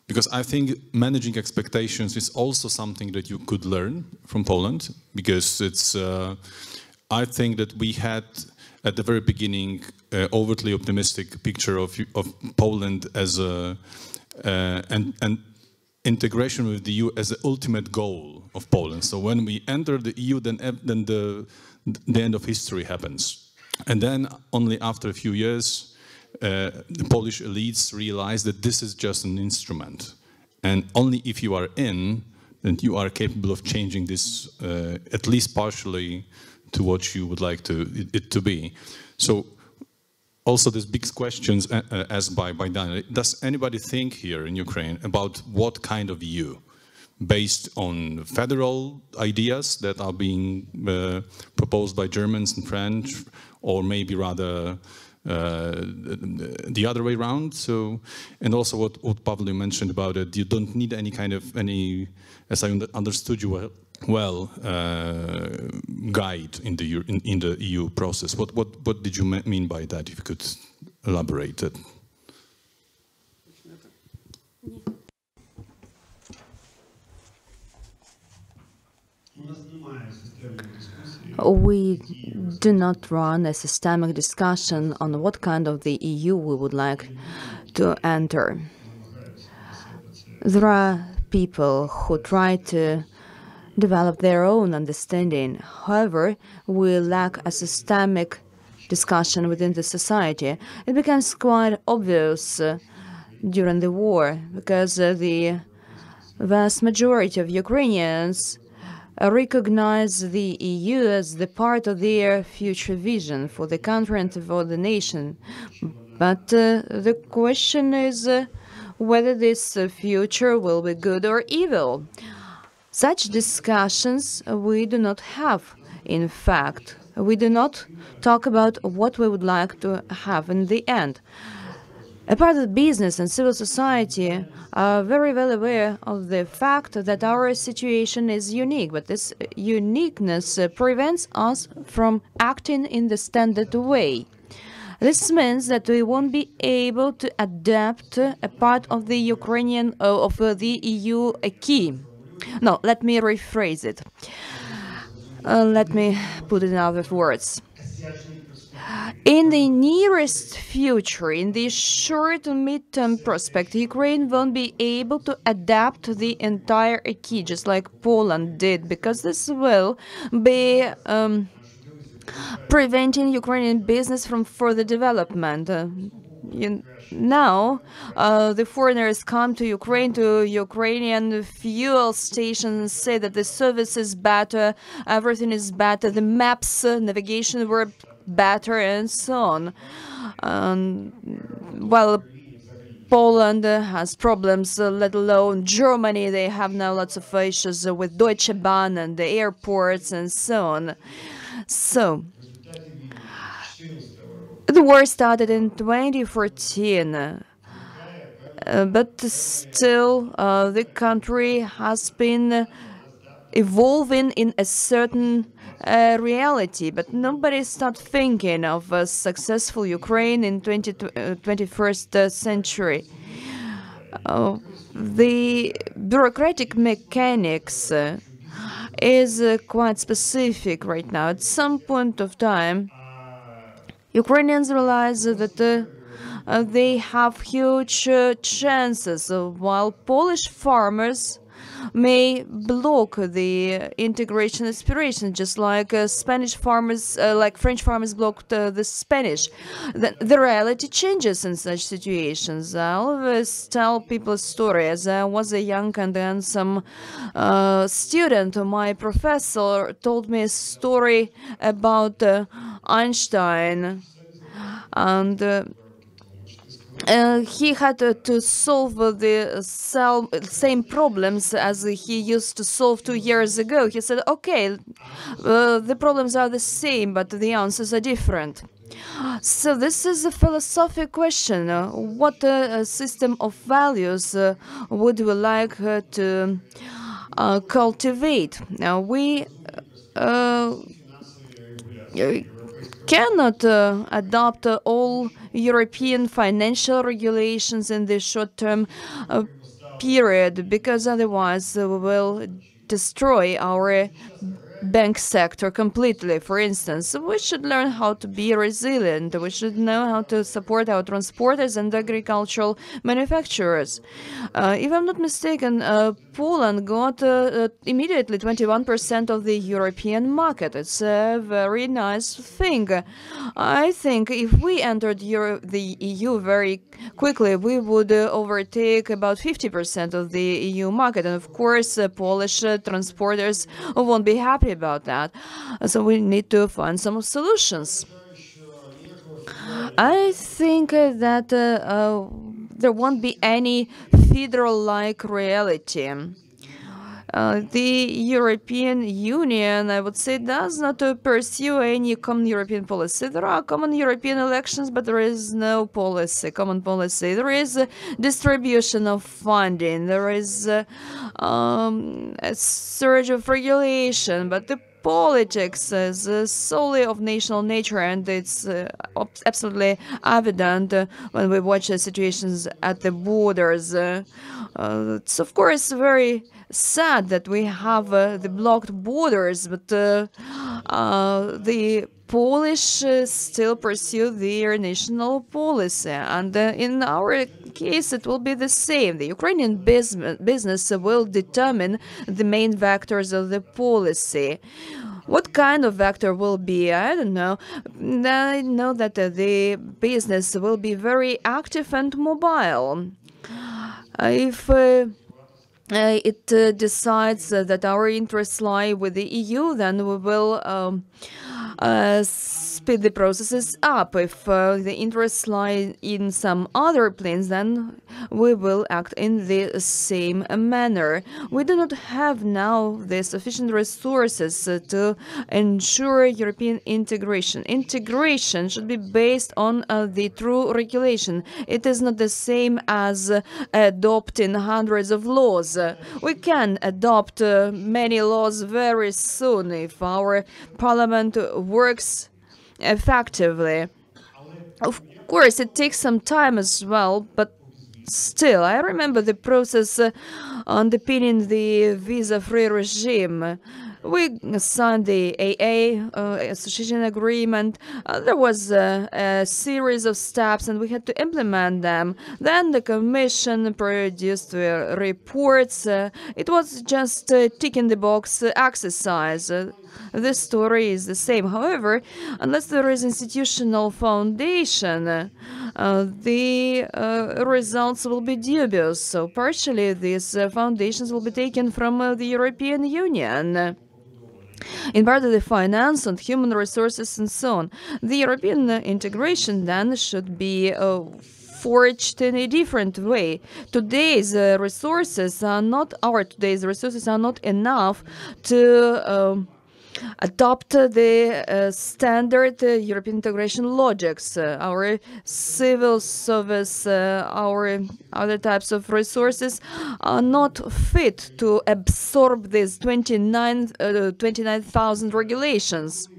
A: Because I think managing expectations is also something that you could learn from Poland, because it's, I think that we had at the very beginning overtly optimistic picture of Poland as a, and integration with the EU as the ultimate goal of Poland. So when we enter the EU, then the end of history happens. And then only after a few years, the Polish elites realize that this is just an instrument. And only if you are in, then you are capable of changing this, at least partially, to what you would like it to be. So also these big questions asked by Daniel. Does anybody think here in Ukraine about what kind of EU? Based on federal ideas that are being proposed by Germans and French, or maybe rather the other way around. So, and also what Pavlo mentioned about it, you don't need any kind of, as I understood you well, guide in the EU process. What did you mean by that? If you could elaborate it.
C: We do not run a systemic discussion on what kind of the EU we would like to enter. There are people who try to develop their own understanding. However, we lack a systemic discussion within the society. It becomes quite obvious during the war, because the vast majority of Ukrainians recognize the EU as the part of their future vision for the country and for the nation. But the question is whether this future will be good or evil. Such discussions we do not have. In fact, we do not talk about what we would like to have in the end. A part of business and civil society are very well aware of the fact that our situation is unique, but this uniqueness prevents us from acting in the standard way. This means that we won't be able to adapt a part of the Ukrainian of the EU acquis. No, let me rephrase it. Let me put it in other words. In the nearest future, in the short and mid-term prospect, Ukraine won't be able to adapt the entire acquis, just like Poland did, because this will be preventing Ukrainian business from further development. Now, the foreigners come to Ukraine, to Ukrainian fuel stations, say that the service is better, everything is better, the maps, navigation were better, and so on. Well, Poland has problems, let alone Germany. They have now lots of issues with Deutsche Bahn and the airports and so on. So, the war started in 2014, but still the country has been evolving in a certain reality, but nobody started thinking of a successful Ukraine in 21st century. The bureaucratic mechanics is quite specific right now. At some point of time, Ukrainians realize that they have huge chances, while Polish farmers may block the integration aspiration, just like Spanish farmers, like French farmers blocked the Spanish. The reality changes in such situations. I always tell people a story. As I was a young and handsome student, my professor told me a story about Einstein, and he had to solve the same problems as he used to solve 2 years ago. He said, okay, the problems are the same, but the answers are different. So this is a philosophical question. What system of values would we like to cultivate. Now, we cannot adopt all European financial regulations in the short-term period, because otherwise we will destroy our bank sector completely. For instance, we should learn how to be resilient. We should know how to support our transporters and agricultural manufacturers. If I'm not mistaken, Poland got immediately 21% of the European market. It's a very nice thing. I think if we entered the EU very quickly, we would overtake about 50% of the EU market. And of course, Polish transporters won't be happy about that. So we need to find some solutions. I think that there won't be any federal-like reality. The European Union, I would say, does not pursue any common European policy. There are common European elections, but there is no policy, common policy. There is a distribution of funding. There is a surge of regulation, but the politics is solely of national nature, and it's absolutely evident when we watch the situations at the borders. It's of course very sad that we have the blocked borders, but the Polish still pursue their national policy, and in our case it will be the same. The Ukrainian business will determine the main vectors of the policy. What kind of vector will be? I don't know. I know that the business will be very active and mobile. If it decides that our interests lie with the EU, then we will speed the processes up. If the interests lie in some other planes, then we will act in the same manner. We do not have now the sufficient resources to ensure European integration. Integration should be based on the true regulation. It is not the same as adopting hundreds of laws. We can adopt many laws very soon if our parliament works effectively. Of course, it takes some time as well, but still, I remember the process underpinning the visa-free regime. We signed the AA association agreement. There was a series of steps, and we had to implement them. Then the Commission produced reports. It was just a tick-in-the-box exercise. The story is the same. However, unless there is institutional foundation, the results will be dubious. So partially, these foundations will be taken from the European Union, in part of the finance and human resources and so on. The European integration then should be forged in a different way. Today's resources are not enough to adopt the standard European integration logics. Our civil service, our other types of resources are not fit to absorb these 29,000 regulations,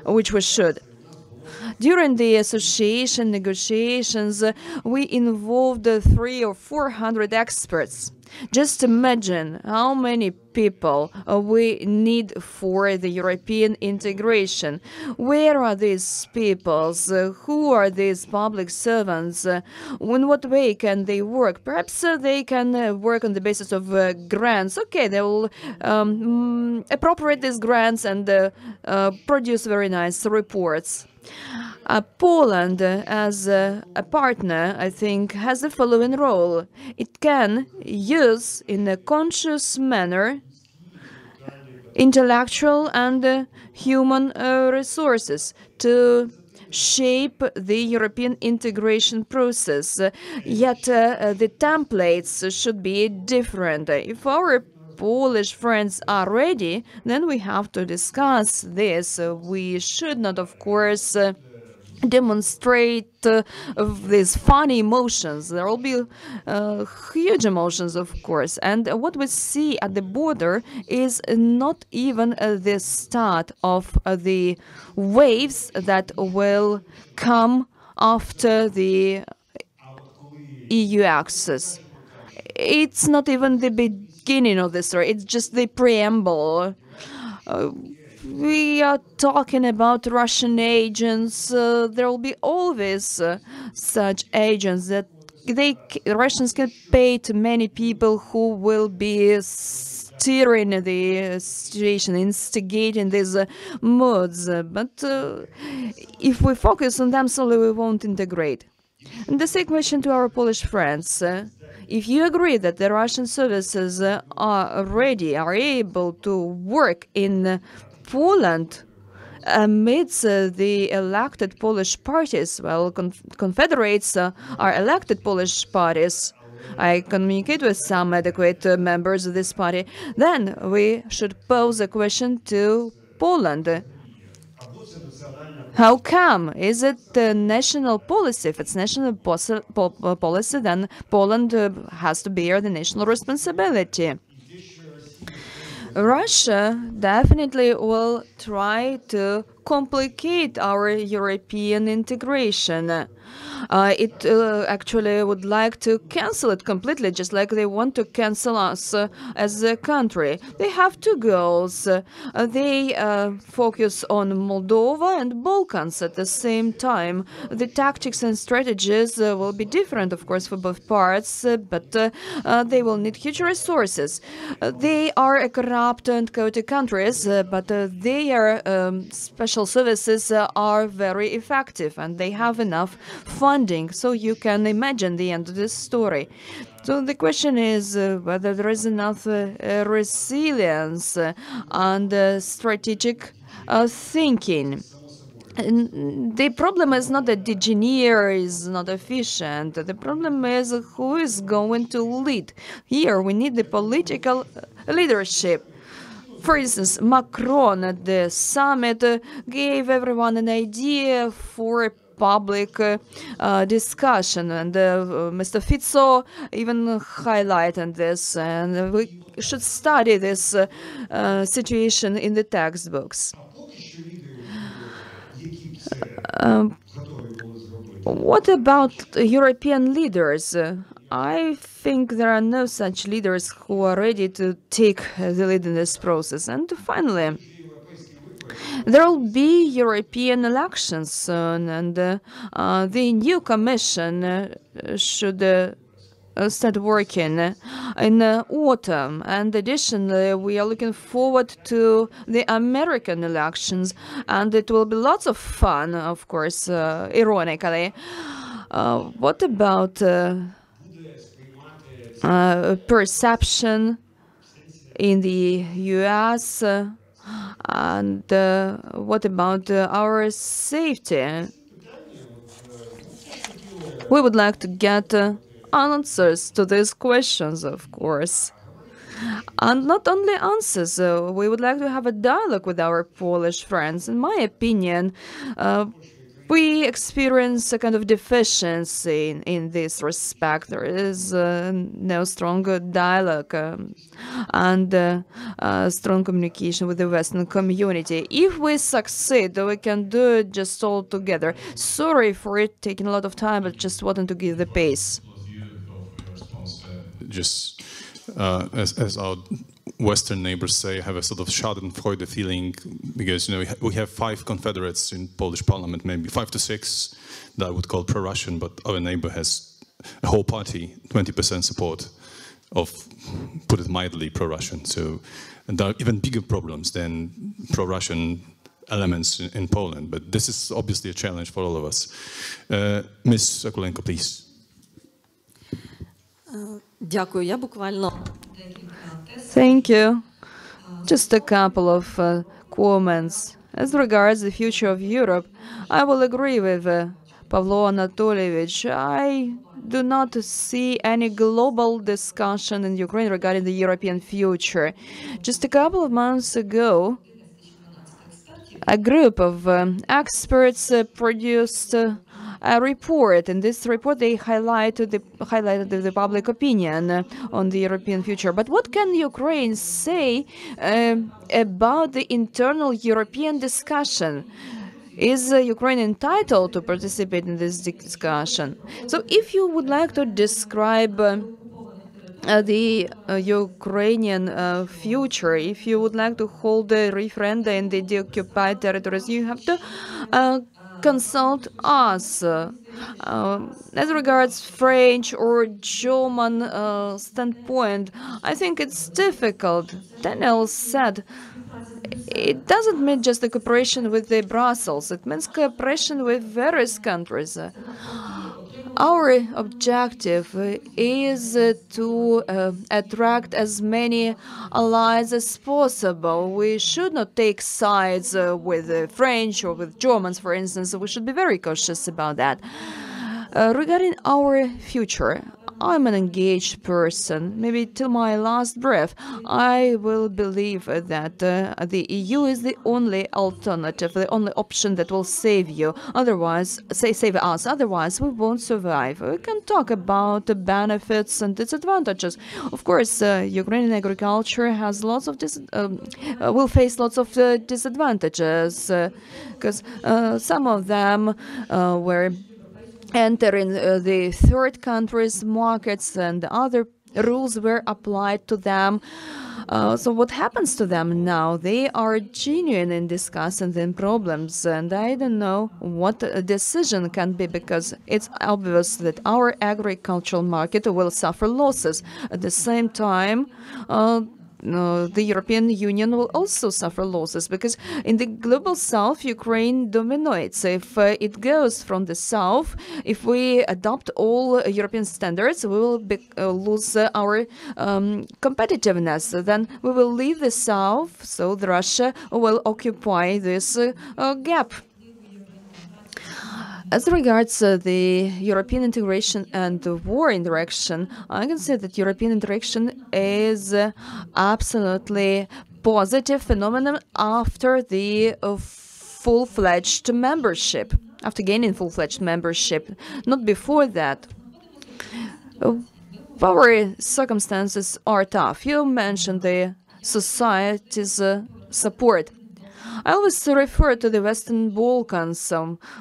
C: which we should. During the association negotiations, we involved 300 or 400 experts. Just imagine how many people we need for the European integration. Where are these peoples? Who are these public servants? In what way can they work? Perhaps they can work on the basis of grants. Okay, they will appropriate these grants and produce very nice reports. Poland, as a partner, I think, has the following role. It can use, in a conscious manner, intellectual and human resources to shape the European integration process. Yet the templates should be different. If our Polish friends are ready, then we have to discuss this. We should not, of course, demonstrate these funny emotions. There will be huge emotions, of course. And what we see at the border is not even the start of the waves that will come after the EU access. It's not even the beginning of the story, it's just the preamble. We are talking about Russian agents. There will be always such agents that Russians can pay to many people who will be steering the situation, instigating these moods. But if we focus on them solely, we won't integrate. And the same question to our Polish friends. If you agree that the Russian services are ready, are able to work in Poland amidst the elected Polish parties, well, confederates are elected Polish parties, I communicate with some adequate members of this party, then we should pose a question to Poland. How come? Is it the national policy? If it's national policy, then Poland has to bear the national responsibility. Russia definitely will try to complicate our European integration. It actually would like to cancel it completely, just like they want to cancel us as a country. They have two goals. They focus on Moldova and Balkans at the same time. The tactics and strategies will be different, of course, for both parts, but they will need huge resources. They are a corrupt and chaotic countries, but their special services are very effective, and they have enough funding, so you can imagine the end of this story. So the question is whether there is enough resilience and strategic thinking. And the problem is not that the engineer is not efficient. The problem is who is going to lead. Here we need the political leadership. For instance, Macron at the summit gave everyone an idea for public discussion, and Mr. Fico even highlighted this, and we should study this situation in the textbooks. What about European leaders? I think there are no such leaders who are ready to take the lead in this process. And finally, there will be European elections soon, and the new Commission should start working in autumn. And additionally, we are looking forward to the American elections, and it will be lots of fun, of course, ironically. What about perception in the US? And what about our safety? We would like to get answers to these questions, of course. And not only answers, we would like to have a dialogue with our Polish friends. In my opinion, we experience a kind of deficiency in this respect. There is no strong dialogue and strong communication with the Western community. If we succeed, we can do it just all together. Sorry for it taking a lot of time, but just wanted to give the pace.
A: Just as our Western neighbors say, have a sort of schadenfreude feeling, because we have 5 confederates in Polish parliament, maybe 5 to 6 that I would call pro-Russian, but our neighbor has a whole party, 20% support of, put it mildly, pro-Russian. So, and there are even bigger problems than pro-Russian elements in Poland. But this is obviously a challenge for all of us. Ms. Akulenko, please.
E: Дякую. Я буквально
C: Thank you. Just a couple of comments. As regards the future of Europe, I will agree with Pavlo Anatolievich. I do not see any global discussion in Ukraine regarding the European future. Just a couple of months ago, a group of experts produced a report. In this report, they highlighted the public opinion on the European future. But what can Ukraine say about the internal European discussion? Is Ukraine entitled to participate in this discussion? So if you would like to describe the Ukrainian future, if you would like to hold a referenda in the occupied territories, you have to consult us. As regards French or German standpoint, I think it's difficult. Daniel said it doesn't mean just the cooperation with the Brussels, it means cooperation with various countries. Our objective is to attract as many allies as possible. We should not take sides with the French or with Germans, for instance. We should be very cautious about that. Regarding our future, I'm an engaged person. Maybe till my last breath, I will believe that the EU is the only alternative, the only option that will save you. Otherwise, save us. Otherwise, we won't survive. We can talk about the benefits and disadvantages. Of course, Ukrainian agriculture has lots of will face lots of disadvantages because some of them were entering the third countries' markets and other rules were applied to them. So what happens to them now? They are genuine in discussing the problems, and I don't know what a decision can be, because it's obvious that our agricultural market will suffer losses. At the same time, the European Union will also suffer losses, because in the global south, Ukraine dominates. If it goes from the south, if we adopt all European standards, we will lose our competitiveness. Then we will leave the south, so Russia will occupy this gap. As regards the European integration and the war interaction, I can say that European interaction is absolutely positive phenomenon after the full-fledged membership, after gaining full-fledged membership, not before that. Our circumstances are tough. You mentioned the society's support. I always refer to the Western Balkans.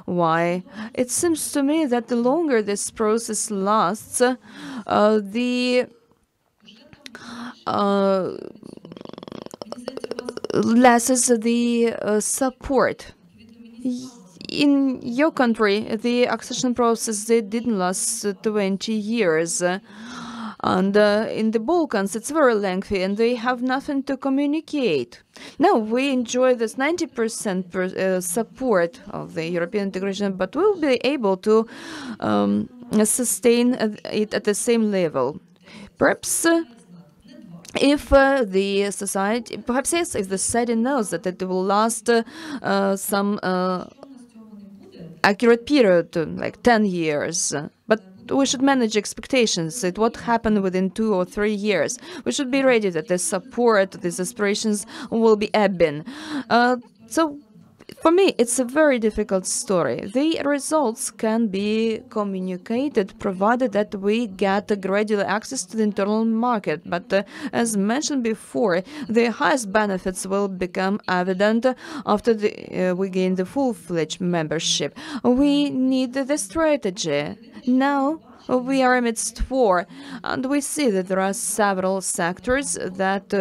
C: Why? It seems to me that the longer this process lasts, the less is the support. In your country, the accession process didn't last 20 years. And in the Balkans, it's very lengthy, and they have nothing to communicate. Now, we enjoy this 90% support of the European integration, but we'll be able to sustain it at the same level. Perhaps if the society, perhaps yes, if the society knows that it will last some accurate period, like 10 years, but we should manage expectations. It won't happen within 2 or 3 years. We should be ready that the support, these aspirations will be ebbing. So, for me, it's a very difficult story. The results can be communicated provided that we get gradual access to the internal market. But as mentioned before, the highest benefits will become evident after we gain the full-fledged membership. We need the strategy. Now, we are amidst war, and we see that there are several sectors that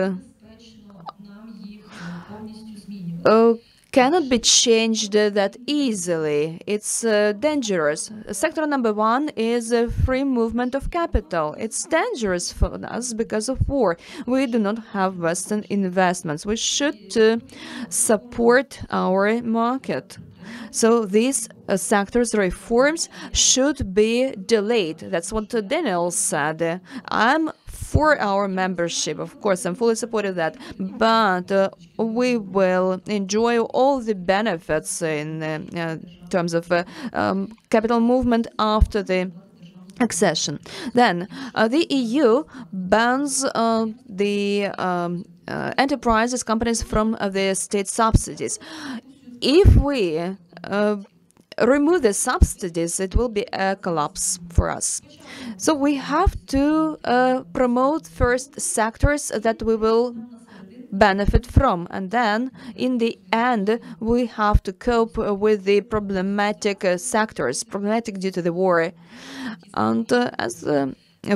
C: cannot be changed that easily. It's dangerous. Sector number one is free movement of capital. It's dangerous for us because of war. We do not have Western investments. We should support our market. So these sectors reforms should be delayed. That's what Daniel said. I'm for our membership, of course, I'm fully supportive of that, but we will enjoy all the benefits in terms of capital movement after the accession. Then the EU bans the enterprises, companies from the state subsidies. if we remove the subsidies, it will be a collapse for us. So we have to promote first sectors that we will benefit from, and then in the end we have to cope with the problematic sectors, problematic due to the war. And as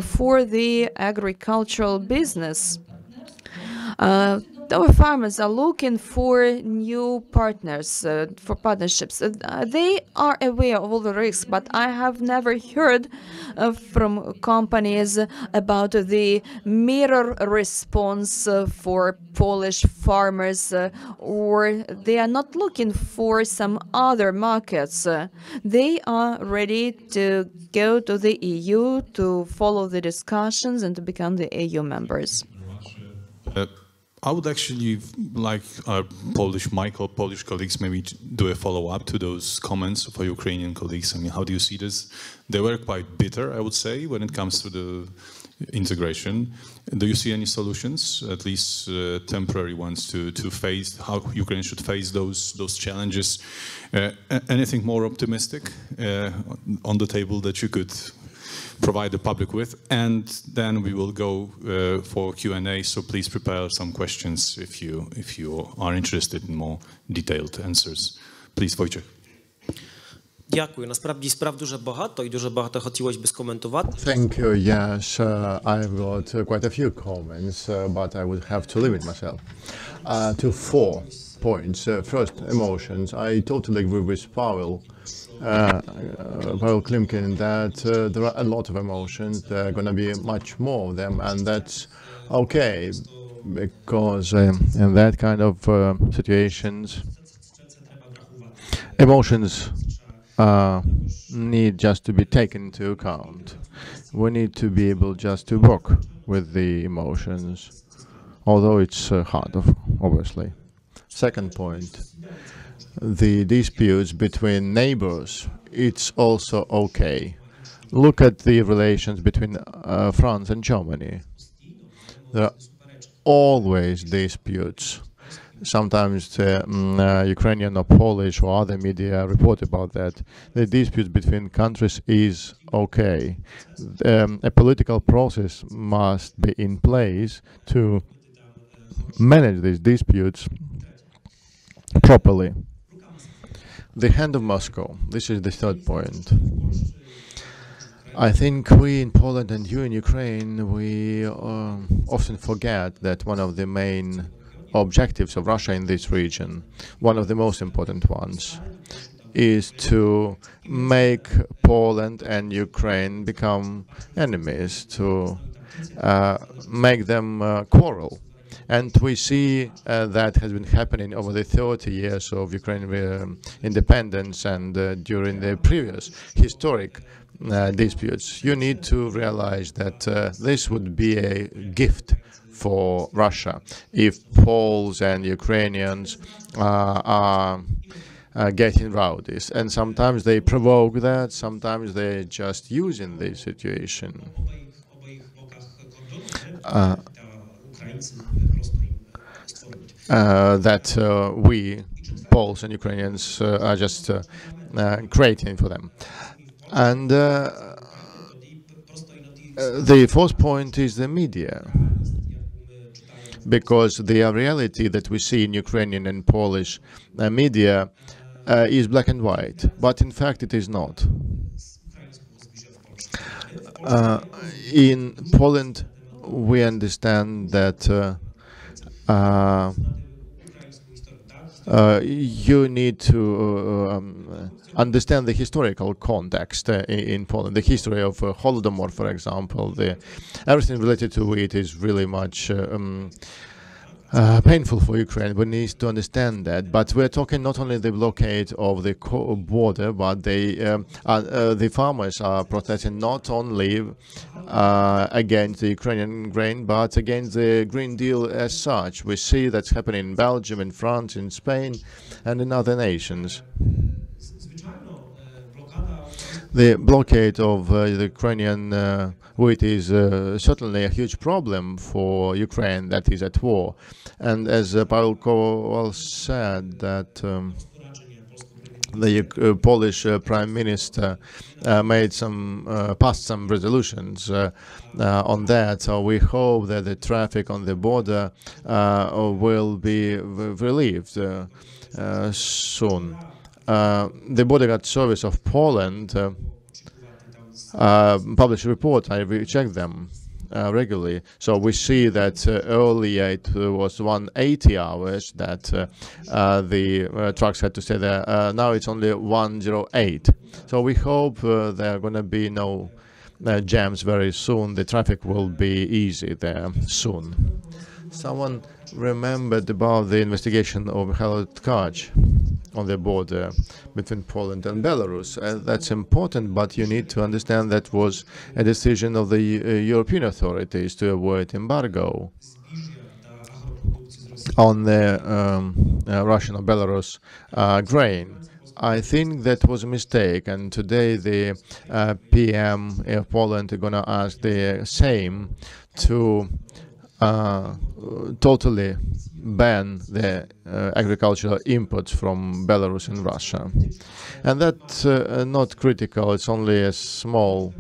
C: for the agricultural business, our farmers are looking for new partners, for partnerships. They are aware of all the risks, but I have never heard from companies about the mirror response for Polish farmers, or they are not looking for some other markets. They are ready to go to the EU to follow the discussions and to become the EU members.
A: I would actually like our my Polish colleagues maybe to do a follow-up to those comments of our Ukrainian colleagues. I mean, how do you see this? They were quite bitter, I would say, when it comes to the integration. Do you see any solutions, at least temporary ones, to face how Ukraine should face those challenges? Anything more optimistic on the table that you could provide the public with? And then we will go for Q&A, so please prepare some questions if you are interested in more detailed answers. Please, Wojciech.
D: Дякую. Насправді справ дуже багато і дуже багато хотілося б скоментувати.
F: Thank you. Yes, I've got quite a few comments, but I would have to limit myself to 4 points. First, emotions. I totally agree with Pavlo Klimkin that there are a lot of emotions. There are going to be much more of them, and that's okay, because in that kind of situations, emotions need just to be taken into account. We need to be able just to work with the emotions, although it's hard, obviously. Second point, the disputes between neighbors, it's also okay. Look at the relations between France and Germany. There are always disputes. Sometimes Ukrainian or Polish or other media report about that. The disputes between countries is okay. A political process must be in place to manage these disputes properly. The hand of Moscow. This is the third point. I think we in Poland and you in Ukraine, we often forget that one of the main objectives of Russia in this region, one of the most important ones, is to make Poland and Ukraine become enemies, to make them quarrel. And we see that has been happening over the 30 years of Ukrainian independence and during the previous historic disputes. You need to realize that this would be a gift for Russia if Poles and Ukrainians are getting rowdies. And sometimes they provoke that, sometimes they're just using this situation. That we, Poles and Ukrainians, are just creating for them. And the fourth point is the media, because the reality that we see in Ukrainian and Polish media is black and white, but in fact it is not. In Poland, we understand that you need to understand the historical context in Poland, the history of Holodomor, for example. Everything related to it is really much painful for Ukraine. We need to understand that. But we're talking not only the blockade of the border, but the farmers are protesting not only against the Ukrainian grain, but against the Green Deal as such. We see that's happening in Belgium, in France, in Spain, and in other nations. The blockade of the Ukrainian wheat is certainly a huge problem for Ukraine that is at war. And as Pavlo said, that the Polish Prime Minister passed some resolutions on that. So we hope that the traffic on the border will be relieved soon. The Border Guard Service of Poland published a report. I checked them regularly. So we see that earlier it was 180 hours that the trucks had to stay there. Now it's only 108. So we hope there are going to be no jams very soon. The traffic will be easy there soon. Someone remembered about the investigation of Mikhail Tkach on the border between Poland and Belarus. That's important, but you need to understand that was a decision of the European authorities to avoid embargo on the Russian or Belarus grain. I think that was a mistake, and today the PM of Poland are going to ask the same to totally ban the agricultural imports from Belarus and Russia. And that's not critical, it's only a small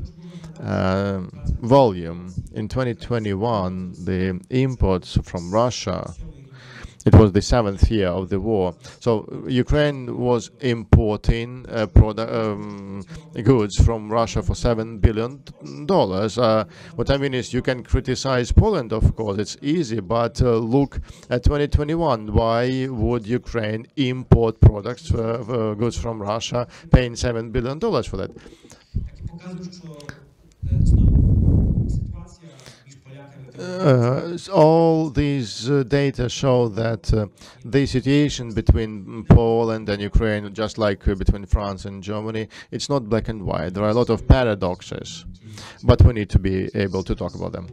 F: volume. In 2021, the imports from Russia, it was the 7th year of the war. So Ukraine was importing goods from Russia for $7 billion. What I mean is, you can criticize Poland, of course, it's easy, but look at 2021. Why would Ukraine import products, goods from Russia, paying $7 billion for that? All these data show that the situation between Poland and Ukraine, just like between France and Germany, it's not black and white. There are a lot of paradoxes, but we need to be able to talk about them.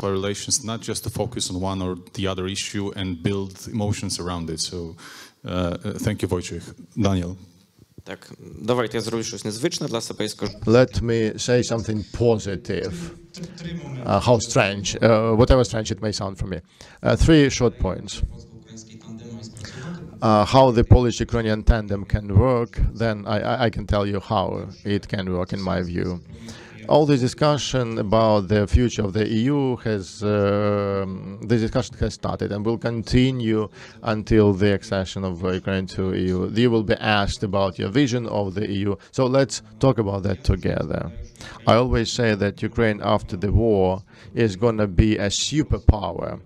A: Relations, not just to focus on one or the other issue and build emotions around it. So, thank you, Wojciech. Daniel.
G: Так, давайте я зроблю щось незвичне для себе і скажу.
F: Let me say something positive. How strange, whatever strange it may sound for me. 3 short points. How the Polish-Ukrainian tandem can work, then I can tell you how it can work in my view. All this discussion about the future of the EU this discussion has started and will continue until the accession of Ukraine to EU. You will be asked about your vision of the EU, so let's talk about that together. I always say that Ukraine after the war is going to be a superpower,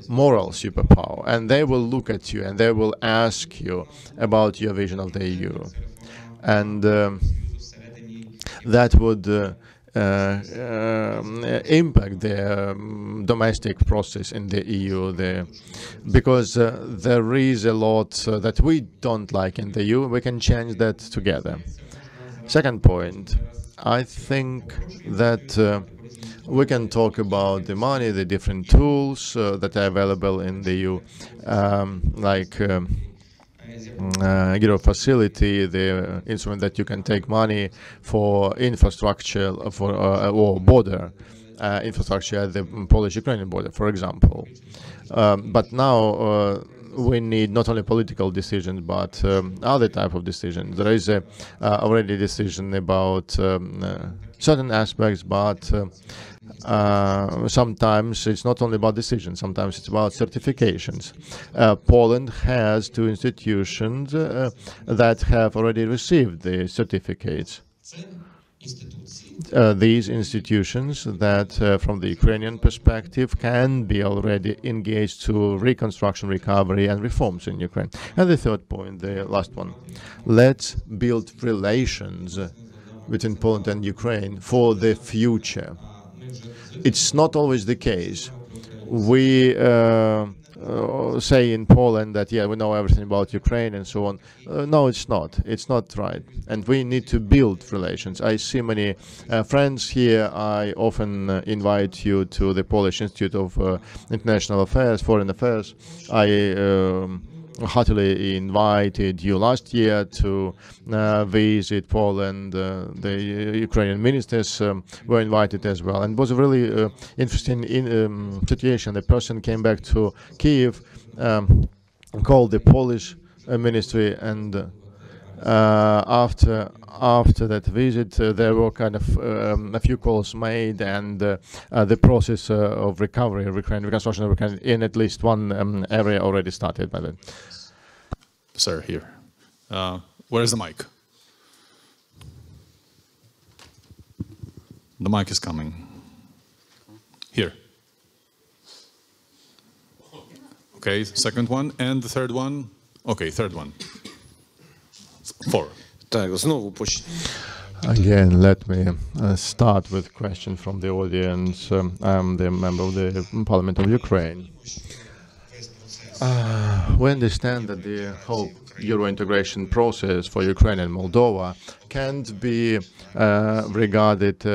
F: moral superpower, and they will look at you and they will ask you about your vision of the EU. And that would impact the domestic process in the EU, because there is a lot that we don't like in the EU. We can change that together. Second point, I think that we can talk about the money, the different tools that are available in the EU, like Euro facility, the instrument that you can take money for infrastructure or border infrastructure at the Polish-Ukrainian border, for example. But now we need not only political decisions, but other type of decisions. There is already a decision about certain aspects, but sometimes it's not only about decisions, sometimes it's about certifications. Poland has 2 institutions that have already received the certificates. These institutions that, from the Ukrainian perspective, can be already engaged to reconstruction, recovery, and reforms in Ukraine. And the third point, the last one, let's build relations between Poland and Ukraine for the future. It's not always the case. We say in Poland that, yeah, we know everything about Ukraine and so on. No, it's not. It's not right. And we need to build relations. I see many friends here. I often invite you to the Polish Institute of International Affairs, Foreign Affairs. I heartily invited you last year to visit Poland. The Ukrainian ministers were invited as well, and it was a really interesting situation. The person came back to Kiev, called the Polish ministry, and after that visit, there were kind of a few calls made, and the process of recovery of Ukraine, reconstruction of Ukraine in at least one area already started by then.
A: Sir, here. Where is the mic? The mic is coming. Here. Okay, second one. And the third one? Okay, third one. 4.
G: Так, знову
F: Again, let me start with a question from the audience. I'm the member of the Parliament of Ukraine. We understand that the whole Euro integration process for Ukraine and Moldova can't be regarded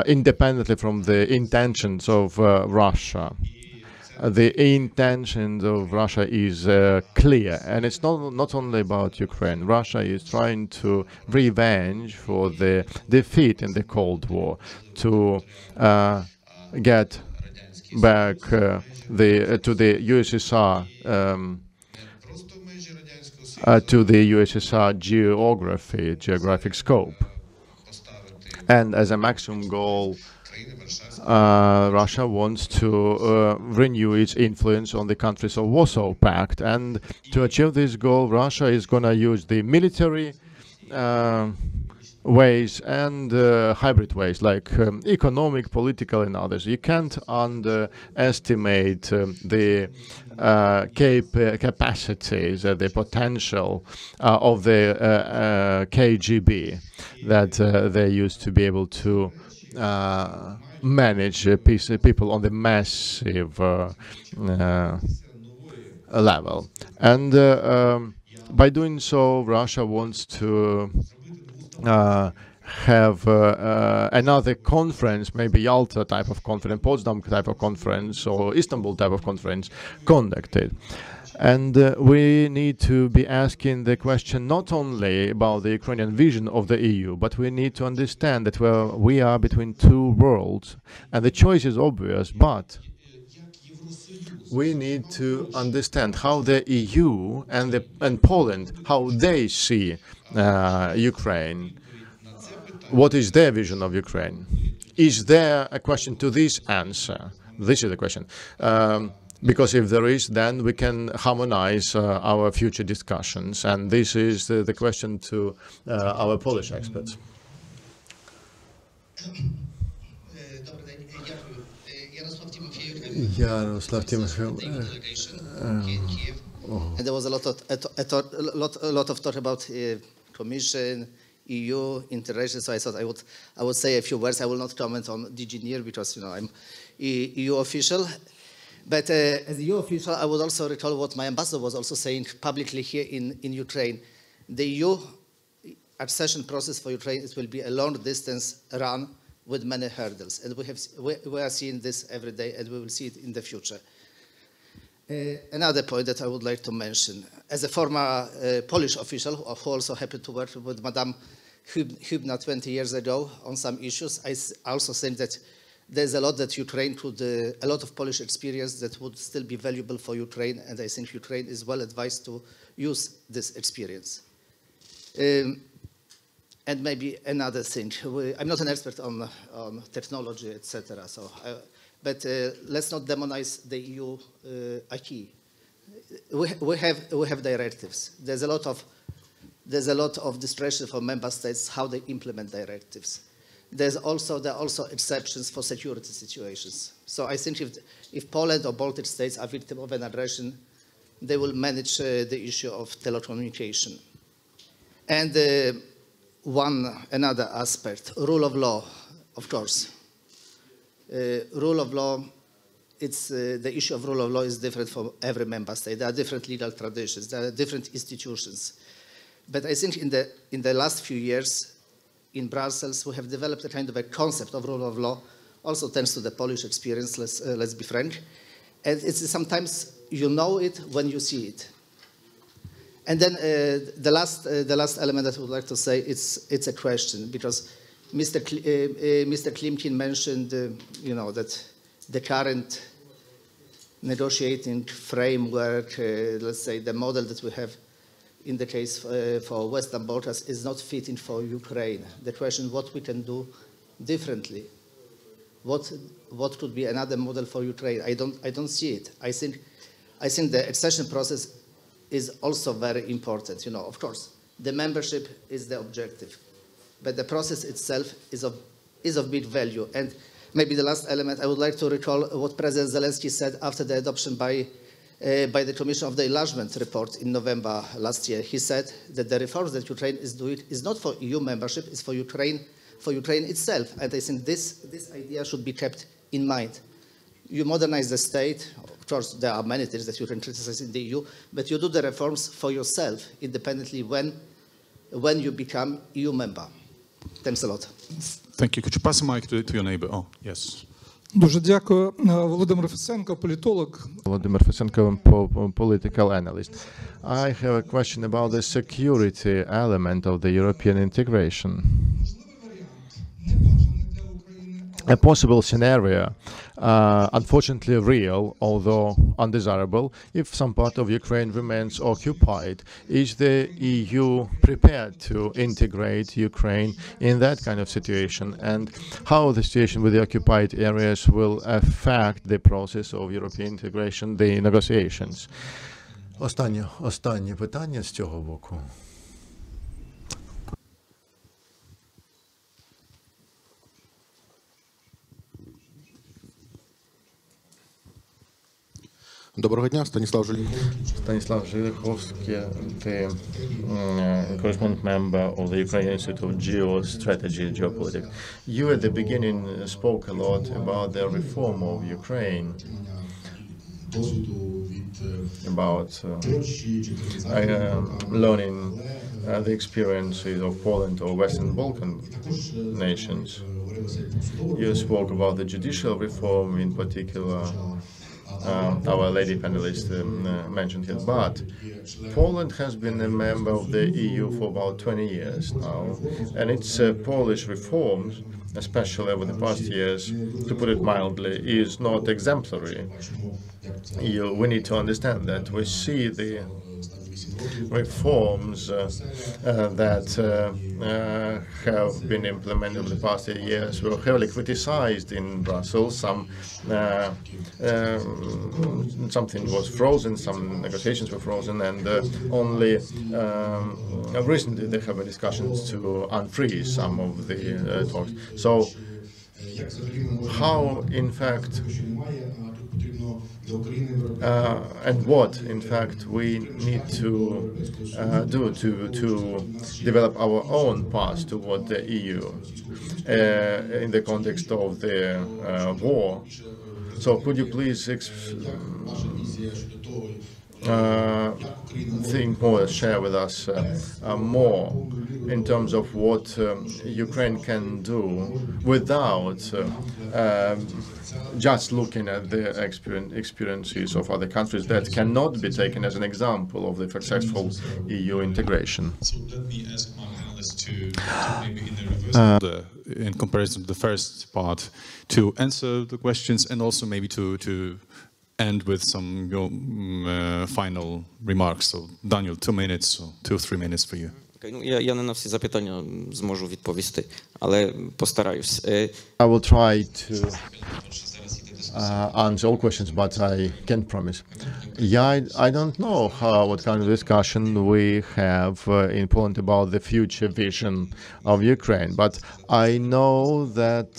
F: independently from the intentions of Russia. The intentions of Russia is clear, and it's not only about Ukraine. Russia is trying to revenge for the defeat in the Cold War, to get back to the USSR, geographic scope, and as a maximum goal, Russia wants to renew its influence on the countries of Warsaw Pact, and to achieve this goal, Russia is going to use the military ways and hybrid ways, like economic, political, and others. You can't underestimate the capacities, the potential of the KGB, that they used to be able to manage people on the massive level. And by doing so, Russia wants to have another conference, maybe Yalta type of conference, Potsdam type of conference, or Istanbul type of conference conducted. And we need to be asking the question not only about the Ukrainian vision of the EU, but we need to understand that we are between two worlds, and the choice is obvious, but we need to understand how the EU and Poland, how they see Ukraine. What is their vision of Ukraine? Is there a question to this answer? This is the question. Because if there is, then we can harmonize our future discussions. And this is the question to our Polish experts. Jarosław Timofejew.
H: And there was a lot of talk about Commission, EU integration. So I thought I would say a few words. I will not comment on DG NIR because I'm EU official. But as a EU official, I would also recall what my ambassador was also saying publicly here in Ukraine. The EU accession process for Ukraine, it will be a long-distance run with many hurdles. And we are seeing this every day, and we will see it in the future. Another point that I would like to mention, as a former Polish official who also happened to work with Madame Hübner 20 years ago on some issues, I also think that there's a lot that Ukraine could, a lot of Polish experience that would still be valuable for Ukraine, and I think Ukraine is well advised to use this experience. And maybe another thing, I'm not an expert on technology, etc. But let's not demonize the EU acquis. We have directives. There's a lot of discretion for member states how they implement directives. There are also exceptions for security situations. So I think if Poland or Baltic states are victims of an aggression, they will manage the issue of telecommunication. And another aspect, rule of law, of course. Rule of law, the issue of rule of law is different for every member state. There are different legal traditions, there are different institutions. But I think in the last few years, in Brussels, we have developed a kind of a concept of rule of law, also thanks to the Polish experience, let's be frank. And it's sometimes you know it when you see it. And then the last element that I would like to say, it's a question, because Mr. Klimkin mentioned, that the current negotiating framework, let's say the model that we have in the case for Western Balkans, is not fitting for Ukraine. The question, what we can do differently? What could be another model for Ukraine? I don't see it. I think the accession process is also very important. You know, of course, the membership is the objective, but the process itself is of big value. And maybe the last element, I would like to recall what President Zelensky said after the adoption by the Commission of the Enlargement report in November last year. He said that the reforms that Ukraine is doing is not for EU membership, it's for Ukraine itself. And I think this idea should be kept in mind. You modernize the state. Of course, there are many things that you can criticize in the EU, but you do the reforms for yourself independently when you become EU member. Thanks a lot.
A: Thank you. Could you pass the mic to your neighbor? Oh, yes.
I: Дуже дякую. Володимир Фесенко, політолог.
F: Vladimir Fesenko, political analyst. I have a question about the security element of the European integration. A possible scenario, unfortunately real, although undesirable, if some part of Ukraine remains occupied. Is the EU prepared to integrate Ukraine in that kind of situation? And how the situation with the occupied areas will affect the process of European integration, the negotiations?
J: Останнє питання з цього боку.
K: Доброго дня, Станіслав Жиліховський.
F: Stanislav Zhilikovsky, the correspondent member of the Ukrainian Institute of Geostrategy and Geopolitics. You at the beginning spoke a lot about the reform of Ukraine, about learning the experiences of Poland or Western Balkan nations. You spoke about the judicial reform in particular. Our lady panelist mentioned it, but Poland has been a member of the EU for about 20 years now, and its Polish reforms, especially over the past years, to put it mildly, is not exemplary. We need to understand that. We see the reforms that have been implemented over the past 8 years were heavily criticized in Brussels. Something was frozen, some negotiations were frozen, and only recently there have been discussions to unfreeze some of the talks. So how, in fact, and what, in fact, we need to do to develop our own path toward the EU in the context of the war. So could you please think more, share with us more in terms of what Ukraine can do without just looking at the experiences of other countries that cannot be taken as an example of the successful EU integration.
A: So let me ask my panelists to maybe in the reverse, in comparison to the first part, to answer the questions and also maybe to end with some final remarks. So Daniel, 2 minutes, or 2-3 minutes for you.
G: Ну, я не на всі запитання зможу відповісти, але постараюсь.
F: I will try to answer all questions, but I can't promise. Yeah, I don't know what kind of discussion we have in Poland about the future vision of Ukraine, but I know that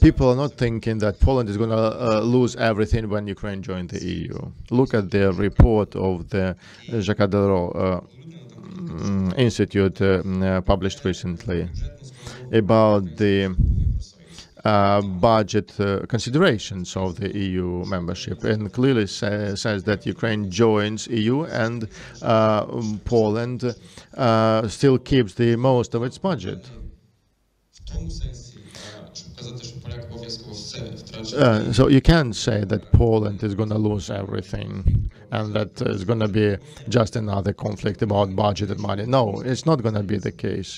F: people are not thinking that Poland is going to lose everything when Ukraine joins the EU. Look at the report of the Jacques Delors Institute published recently about the budget considerations of the EU membership, and clearly says that Ukraine joins EU and Poland still keeps the most of its budget. So you can't say that Poland is going to lose everything and that it's going to be just another conflict about budget and money. No, it's not going to be the case.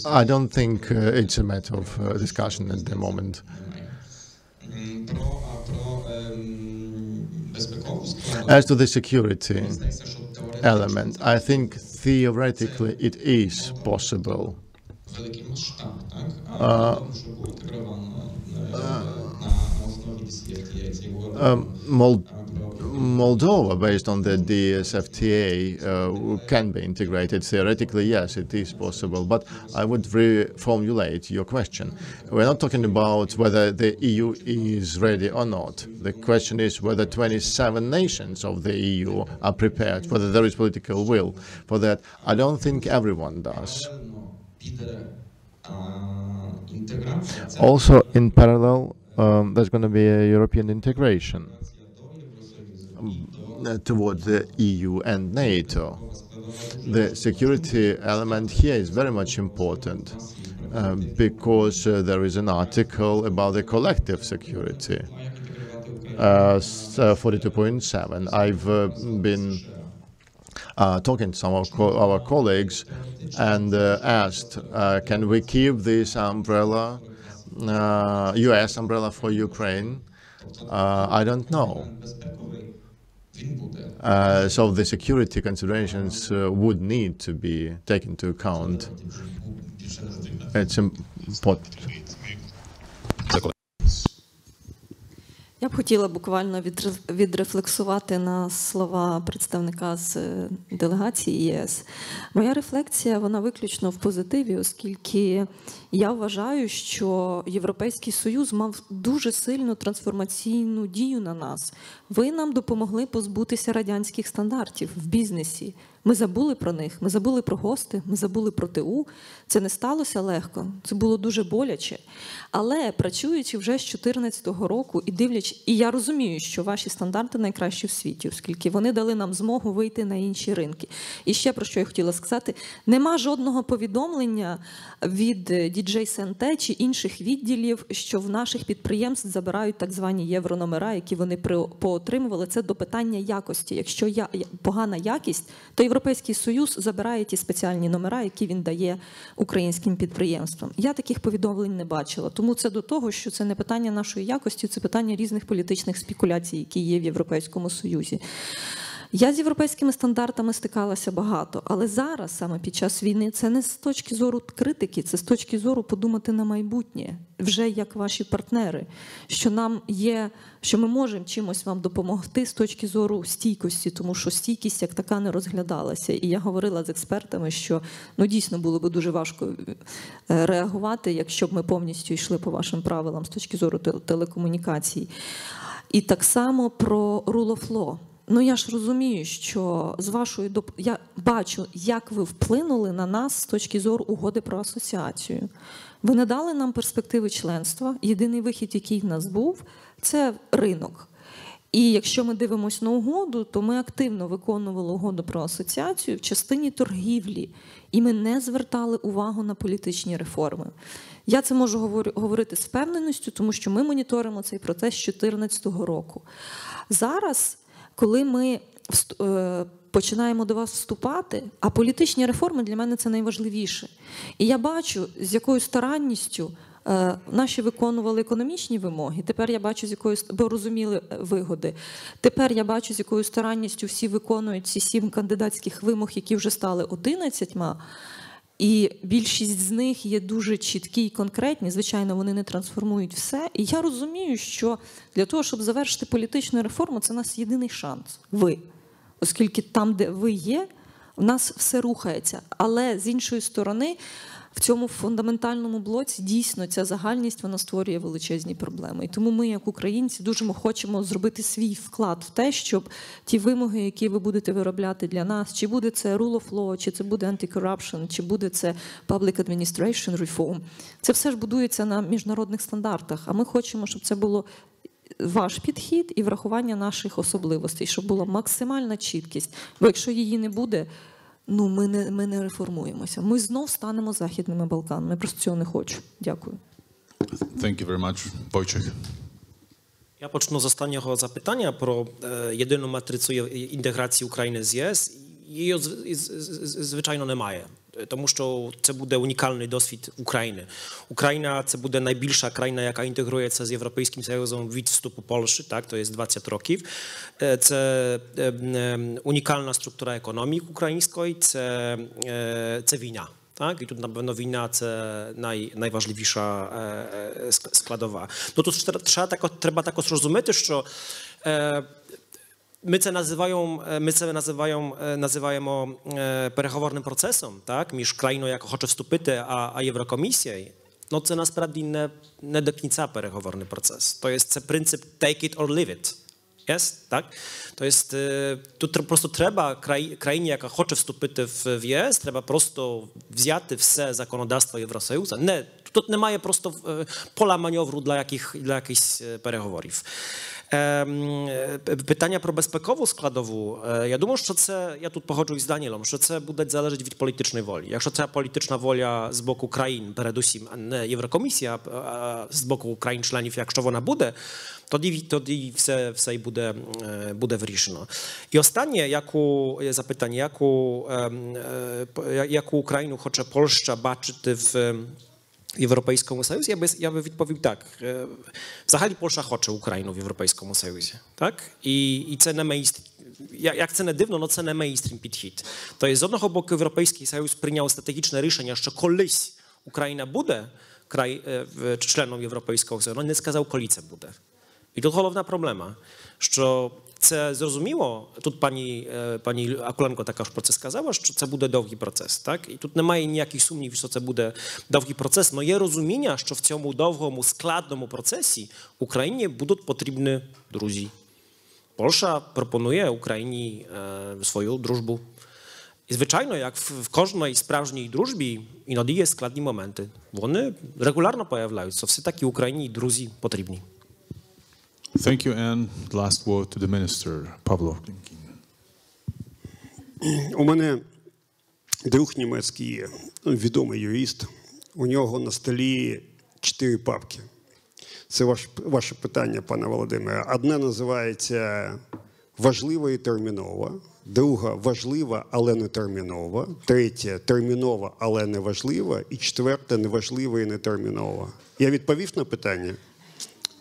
F: I don't think it's a matter of discussion at the moment. As to the security element, I think theoretically it is possible. Moldova, based on the DSFTA, can be integrated. Theoretically, yes, it is possible. But I would reformulate your question. We're not talking about whether the EU is ready or not. The question is whether 27 nations of the EU are prepared, whether there is political will for that. I don't think everyone does. Also, in parallel, there's going to be a European integration towards the EU and NATO. The security element here is very much important because there is an article about the collective security. 42.7. I've been talking to some of our colleagues and asked, can we keep this umbrella, US umbrella for Ukraine? I don't know. So the security considerations would need to be taken into account. It's important.
E: Я б хотіла буквально відрефлексувати на слова представника з делегації ЄС. Моя рефлексія, вона виключно в позитиві, оскільки я вважаю, що Європейський Союз мав дуже сильну трансформаційну дію на нас. Ви нам допомогли позбутися радянських стандартів в бізнесі. Ми забули про них, ми забули про ГОСТи, ми забули про ТУ. Це не сталося легко, це було дуже боляче. Але працюючи вже з 2014 року і дивлячись, і я розумію, що ваші стандарти найкращі в світі, оскільки вони дали нам змогу вийти на інші ринки. І ще про що я хотіла сказати, нема жодного повідомлення від DJ СНТ чи інших відділів, що в наших підприємств забирають так звані єврономера, які вони поотримували. Це до питання якості. Якщо погана якість, то Європейський Союз забирає ті спеціальні номера, які він дає українським підприємствам. Я таких повідомлень не бачила. Тому це до того, що це не питання нашої якості, це питання різних політичних спекуляцій, які є в Європейському Союзі. Я з європейськими стандартами стикалася багато, але зараз, саме під час війни, це не з точки зору критики, це з точки зору подумати на майбутнє, вже як ваші партнери, що нам є, що ми можемо чимось вам допомогти з точки зору стійкості, тому що стійкість як така не розглядалася. І я говорила з експертами, що дійсно було б дуже важко реагувати, якщо б ми повністю йшли по вашим правилам з точки зору телекомунікацій. І так само про rule of law. Я ж розумію, що з вашої я бачу, як ви вплинули на нас з точки зору угоди про асоціацію. Ви не дали нам перспективи членства. Єдиний вихід, який в нас був, це ринок. І якщо ми дивимося на угоду, то ми активно виконували угоду про асоціацію в частині торгівлі. І ми не звертали увагу на політичні реформи. Я це можу говорити з впевненістю, тому що ми моніторимо цей процес з 2014 року. Зараз, коли ми починаємо до вас вступати, а політичні реформи для мене це найважливіше. І я бачу, з якою старанністю наші виконували економічні вимоги, тепер я бачу, з якою, бо розуміли вигоди. Тепер я бачу, з якою старанністю всі виконують ці 7 кандидатських вимог, які вже стали 11. І більшість з них є дуже чіткі і конкретні. Звичайно, вони не трансформують все. І я розумію, що для того, щоб завершити політичну реформу, це у нас єдиний шанс. Ви. Оскільки там, де ви є, в нас все рухається. Але, з іншої сторони, в цьому фундаментальному блоці дійсно ця загальність, вона створює величезні проблеми. І тому ми, як українці, дуже хочемо зробити свій вклад в те, щоб ті вимоги, які ви будете виробляти для нас, чи буде це rule of law, чи це буде anti-corruption, чи буде це public administration reform, це все ж будується на міжнародних стандартах. А ми хочемо, щоб це було ваш підхід і врахування наших особливостей, щоб була максимальна чіткість. Бо якщо її не буде, ми не реформуємося. Ми знов станемо Західними Балканами. Я просто цього не хочу. Дякую.
A: Thank you very much, Wojciech.
D: Я почну з останнього запитання про єдину матрицю інтеграції України з ЄС. Її, звичайно, немає, тому що це буде унікальний досвід України. Україна – це буде найбільша країна, яка інтегрується з Європейським Союзом від вступу Польщі, так, то є 20 років. Це унікальна структура економіки української, це війна. Так? І тут, напевно, війна – це найважливіша складова. Ну, тут треба також розуміти, що ми це називаємо переговорним процесом, так, між країною, яка хоче вступити, а Єврокомісією. No це насправді не до кінця переговорний процес. То є це принцип take it or leave it. Yes? Так? То є тут просто треба країні, яка хоче вступити в ЄС, треба просто взяти все законодавство Євросоюзу. Тут немає просто поля маневру для якихось переговорів. Питання про безпекову складову, я думаю, що це, я тут погоджуюсь з Данілом, що це буде залежати від політичної волі. Якщо ця політична воля з боку країн, передусім, а не Єврокомісія, а з боку країн-членів, якщо вона буде, тоді все і буде вирішено. І останнє запитання, яку Україну хоче Польща бачити в Європейському Союзі, я би відповів так. Взагалі Польща хоче Україну в Європейському Союзі. Так? І це не мейнстрім. Як це не дивно, але це не мейнстрім підхід. Тобто, з одного боку, Європейський Союз прийняв стратегічне рішення, що колись Україна буде членом Європейського Союзу, але не сказав, коли це буде. І тут головна проблема, що це зрозуміло, тут пані Akulenko також про це сказала, що це буде довгий процес. Так? І тут немає ніяких сумнівів, що це буде довгий процес, але є розуміння, що в цьому довгому, складному процесі Україні будуть потрібні друзі. Польща пропонує Україні свою дружбу. І, звичайно, як в кожній справжній дружбі, іноді є складні моменти. Вони регулярно появляються. Все таки Україні друзі потрібні.
A: Thank you, and last word to the minister, Pavlo.
B: У мене друг німецький, відомий юрист. У нього на столі 4 папки. Це ваше питання, пане Володимире. Одна називається «Важлива і термінова», друга «Важлива, але не термінова», третя «Термінова, але не важлива» і четверта «Неважлива і не термінова». Я відповів на питання?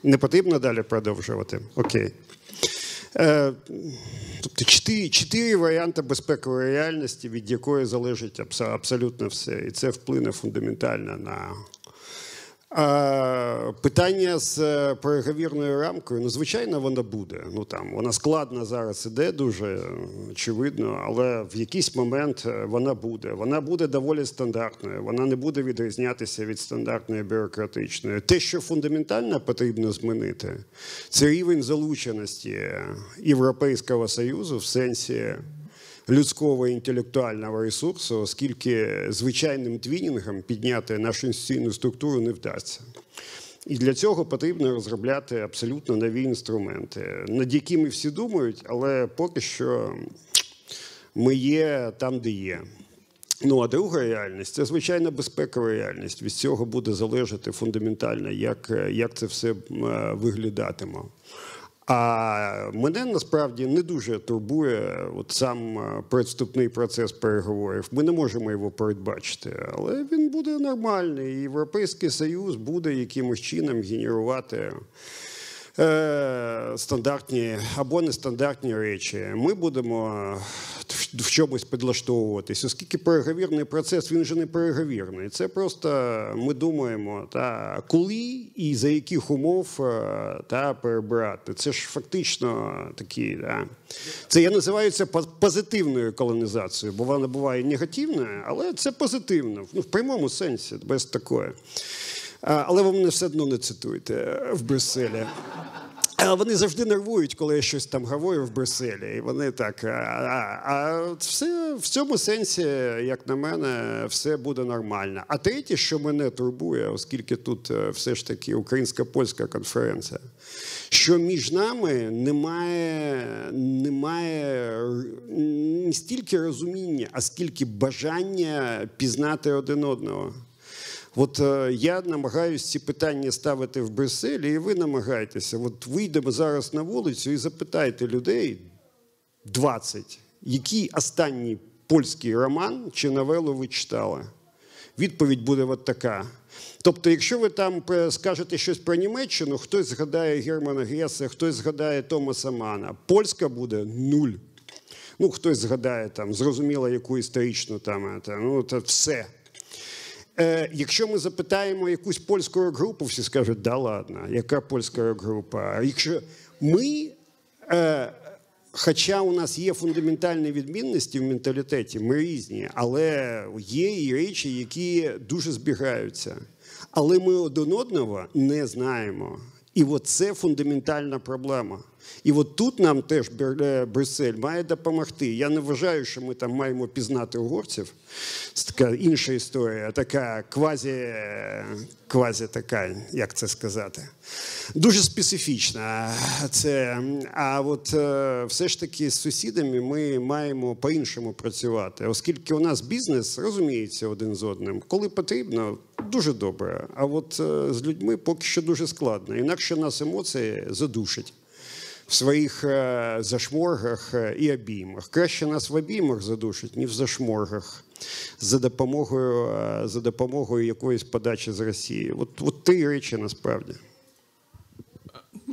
B: Не потрібно далі продовжувати? Окей. Тобто 4 варіанти безпекової реальності, від якої залежить абсолютно все. І це вплине фундаментально на питання з переговірною рамкою. Ну, звичайно, вона буде. Ну, там, вона складно зараз іде, дуже очевидно, але в якийсь момент вона буде. Вона буде доволі стандартною, вона не буде відрізнятися від стандартної бюрократичної. Те, що фундаментально потрібно змінити, це рівень залученості Європейського Союзу в сенсі людського і інтелектуального ресурсу, оскільки звичайним твінінгом підняти нашу інституційну структуру не вдасться. І для цього потрібно розробляти абсолютно нові інструменти, над якими всі думають, але поки що ми є там, де є. Ну, а друга реальність – це, звичайно, безпекова реальність. Від цього буде залежати фундаментально, як це все виглядатиме. А мене, насправді, не дуже турбує сам предвступний процес переговорів. Ми не можемо його передбачити, але він буде нормальний. І Європейський Союз буде якимось чином генерувати стандартні або нестандартні речі. Ми будемо в чомусь підлаштовуватись, оскільки переговірний процес, він же не переговірний. Це просто ми думаємо, коли і за яких умов перебирати. Це ж фактично такі, це я називаю це позитивною колонізацією, бо вона буває негативною, але це позитивно, в прямому сенсі, без такої. Але ви мене все одно не цитуєте в Брюсселі. Вони завжди нервують, коли я щось там говорю в Брюсселі. І вони так. А все в цьому сенсі, як на мене, все буде нормально. А третє, що мене турбує, оскільки тут все ж таки українсько-польська конференція, що між нами немає не стільки розуміння, а скільки бажання пізнати один одного. От я намагаюся ці питання ставити в Брюсселі, і ви намагаєтеся. От вийдемо зараз на вулицю і запитайте людей 20, який останній польський роман чи новелу ви читали. Відповідь буде от така. Тобто, якщо ви там скажете щось про Німеччину, хтось згадає Германа Гессе, хтось згадає Томаса Мана. Польська буде 0. Ну, хтось згадає там, зрозуміло, яку історичну там, ну, це все. Якщо ми запитаємо якусь польську рок-групу, всі скажуть, да ладно, яка польська рок-група? Якщо ми, хоча у нас є фундаментальні відмінності в менталітеті, ми різні, але є і речі, які дуже збігаються. Але ми один одного не знаємо. І от це фундаментальна проблема. І от тут нам теж Брюссель має допомогти. Я не вважаю, що ми там маємо пізнати угорців. Це така інша історія, така квазі така, як це сказати. Дуже специфічна. А от все ж таки з сусідами ми маємо по-іншому працювати. Оскільки у нас бізнес розуміється один з одним. Коли потрібно, дуже добре. А от з людьми поки що дуже складно. Інакше нас емоції задушать в своїх зашморгах і обіймах. Краще нас в обіймах задушать, ніж в зашморгах за допомогою якоїсь подачі з Росії. От три речі насправді.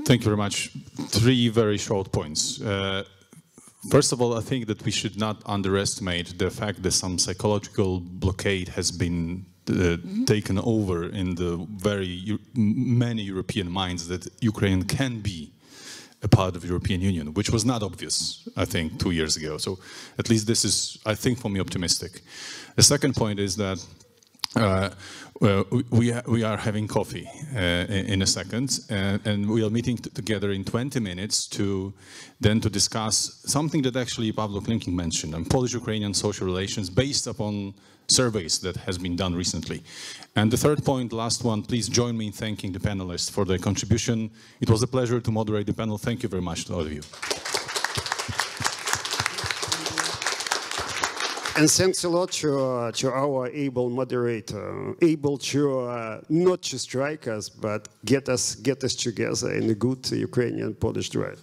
A: Thank you very much. Three very short points. First of all, I think that we should not underestimate the fact that some psychological blockade has been taken over in the many European minds that Ukraine can be a part of the European Union, which was not obvious, I think, 2 years ago. So at least this is, I think, for me, optimistic. The second point is that we are having coffee in a second, and we are meeting together in 20 minutes to discuss something that actually Pavlo Klimkin mentioned, on Polish-Ukrainian social relations based upon surveys that has been done recently. And the third point, last one, please join me in thanking the panelists for their contribution. It was a pleasure to moderate the panel. Thank you very much to all of you.
B: And thanks a lot to our able moderator, able to not to strike us, but get us together in a good Ukrainian-Polish drive.